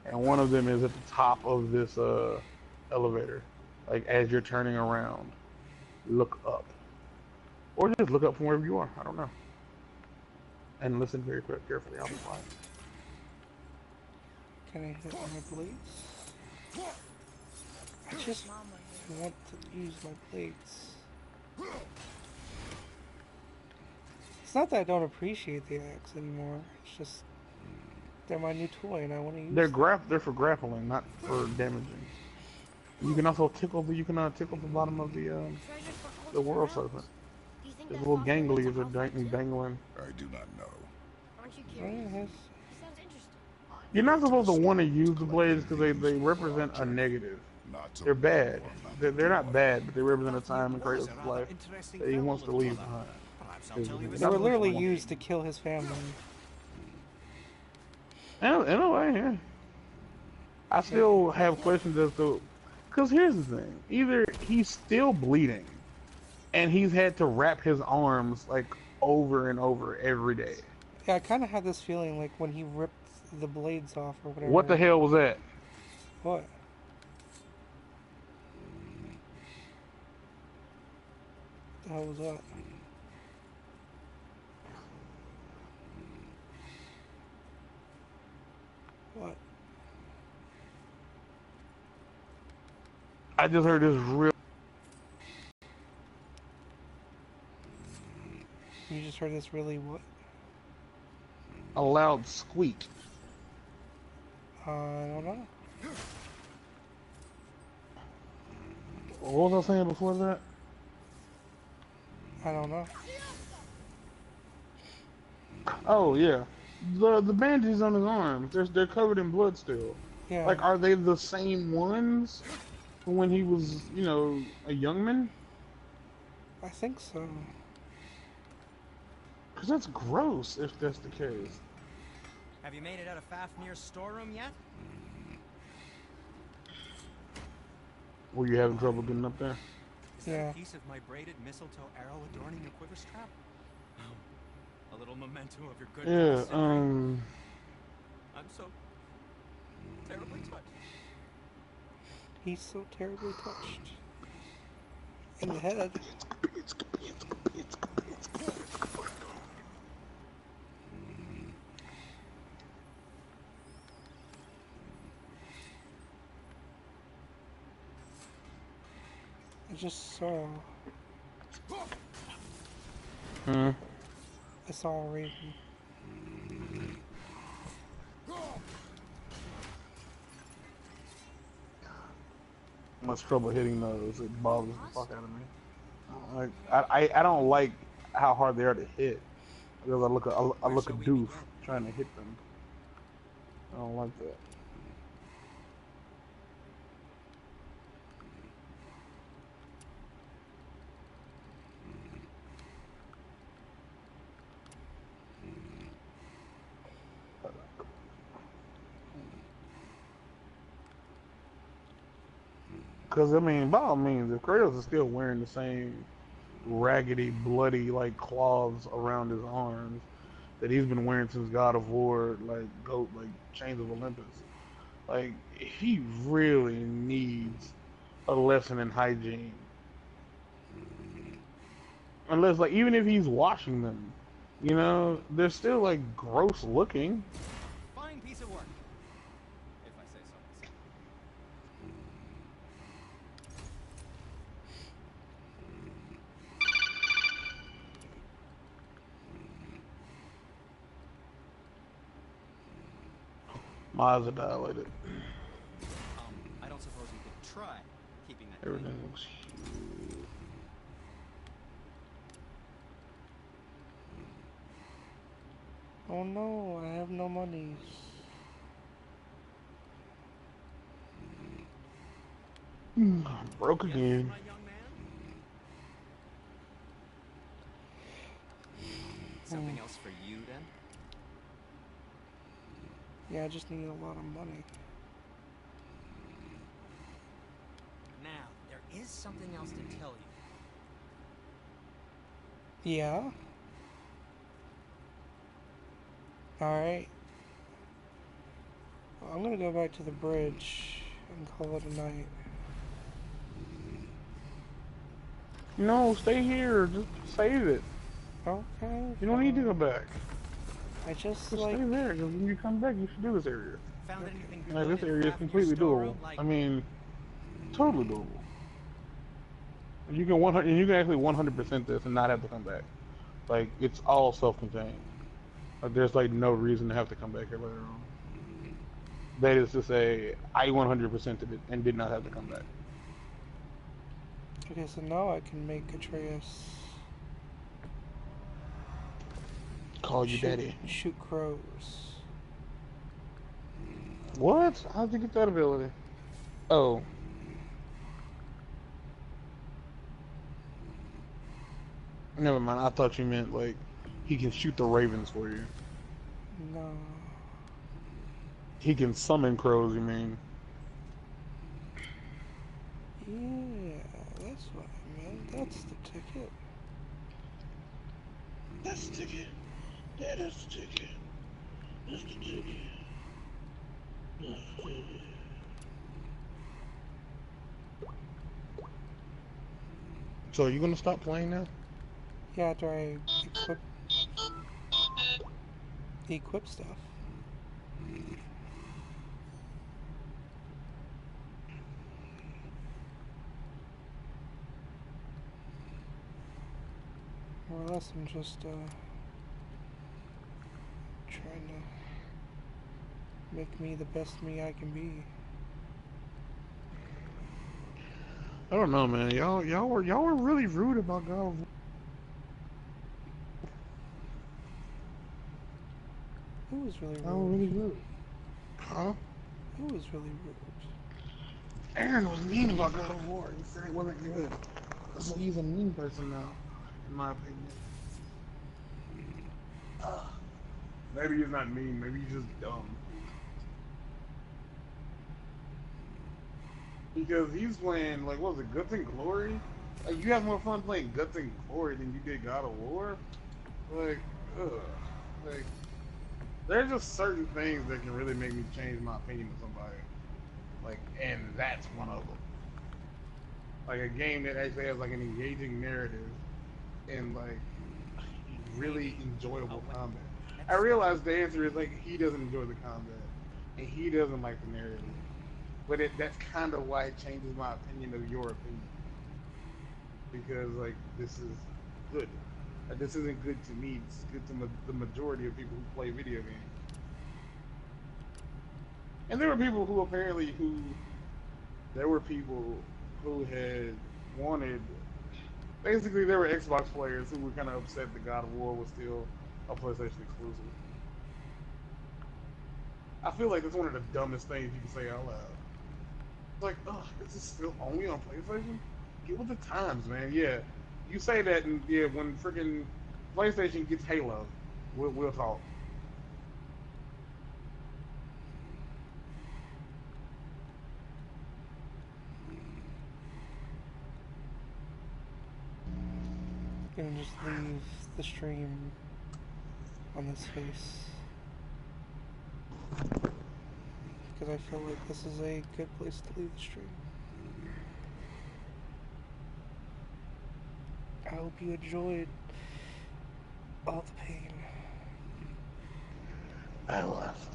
and one of them is at the top of this elevator. Like as you're turning around, look up, or just look up from wherever you are. I don't know, and listen very carefully. I'll be quiet. Can I hit my blades? I just want to use my blades. It's not that I don't appreciate the axe anymore. It's just they're my new toy and I want to use them. They're for grappling, not for damaging. You can also tickle tickle the bottom of the world serpent. Do you think There's that little Foster wants ganglies a are house like dangling. I do not know. Aren't you Oh, curious? yes. It sounds interesting. You're not supposed to want to use the blades because they represent a negative. They're bad. They're not bad, but they represent a time in Kratos' life that he wants to leave behind. They were literally used to kill his family. In a way, yeah. I still have questions as to, because here's the thing: either he's still bleeding, and he's had to wrap his arms like over and over every day. Yeah, I kind of had this feeling like when he ripped the blades off or whatever. What the hell was that? What? The hell was that? What? I just heard this real. You just heard this really what? A loud squeak. I don't know. What was I saying before that? I don't know. Oh yeah, the bandages on his arms. They're covered in blood still. Yeah. Like, are they the same ones from when he was, a young man? I think so. Cause that's gross if that's the case. Have you made it out of Fafnir's storeroom yet? Were you having trouble getting up there? Is Yeah. that a piece of my braided mistletoe arrow adorning the quiver strap? A little memento of your good Yeah. past Sindri? I'm so terribly touched. He's so terribly touched. In the head. I just saw. Hmm. I saw a raven. Much trouble hitting those. It bothers the fuck out of me. I don't like how hard they are to hit. Because I look a doof trying to hit them. I don't like that. Because, I mean, by all means, if Kratos is still wearing the same raggedy, bloody, like, cloths around his arms that he's been wearing since God of War, like Chains of Olympus, like, he really needs a lesson in hygiene. Unless, like, even if he's washing them, they're still, like, gross looking. Fine piece of work, if I say so myself. My eyes are dilated. I don't suppose you could try keeping that Everything clean. looks huge. Oh no, I have no money. Broke again. My young man? Something else for you, then? Yeah, I just need a lot of money. Now, there is something else to tell you. Yeah? Alright. I'm gonna go back to the bridge and call it a night. No, stay here. Just save it. Okay. You don't need to go back. I just Just like. stay there, because when you come back, you should do this area. Found anything Like, good this in area is half your completely storeroom? doable. Like, I mean, totally doable. And you can 100, and you can actually 100% this and not have to come back. Like, it's all self-contained. Like, there's like no reason to have to come back here later on. That is to say, I 100%ed it and did not have to come back. Okay, so now I can make Atreus Call you daddy. shoot crows. What? How'd you get that ability? Oh. Never mind, I thought you meant like he can shoot the ravens for you. No. He can summon crows, you mean? Yeah, that's what I meant. That's the ticket. That's the ticket. Yeah, that's the ticket. That's the ticket. That's the ticket. So are you gonna stop playing now? Yeah, after I equip stuff. More or less, I'm just trying to make me the best me I can be. I don't know, man. Y'all were really rude about God of War. Who was really rude? Y'all were really rude. Huh? Who was really rude? Aaron was mean about God of War. He said it wasn't good. So he's a mean person now, in my opinion. Maybe he's not mean. Maybe he's just dumb. Because he's playing, like, what was it, Guts and Glory? Like, you have more fun playing Guts and Glory than you did God of War? Like, ugh. Like, there's just certain things that can really make me change my opinion of somebody. Like, and that's one of them. Like, a game that actually has, like, an engaging narrative and, like, really enjoyable combat. I realize the answer is, like, he doesn't enjoy the combat. And he doesn't like the narrative. But that's kind of why it changes my opinion of your opinion. Because, like, this is good. Like, this isn't good to me. It's good to the majority of people who play video games. And there were people who apparently had wanted... Basically, there were Xbox players who were kind of upset that God of War was still a PlayStation exclusive. I feel like that's one of the dumbest things you can say out loud. Like, ugh, is this still only on PlayStation? Get with the times, man. Yeah, you say that, and yeah, when freaking PlayStation gets Halo, we'll talk. I'm gonna just leave the stream on this face. Because I feel like this is a good place to leave the stream. I hope you enjoyed all the pain. I left.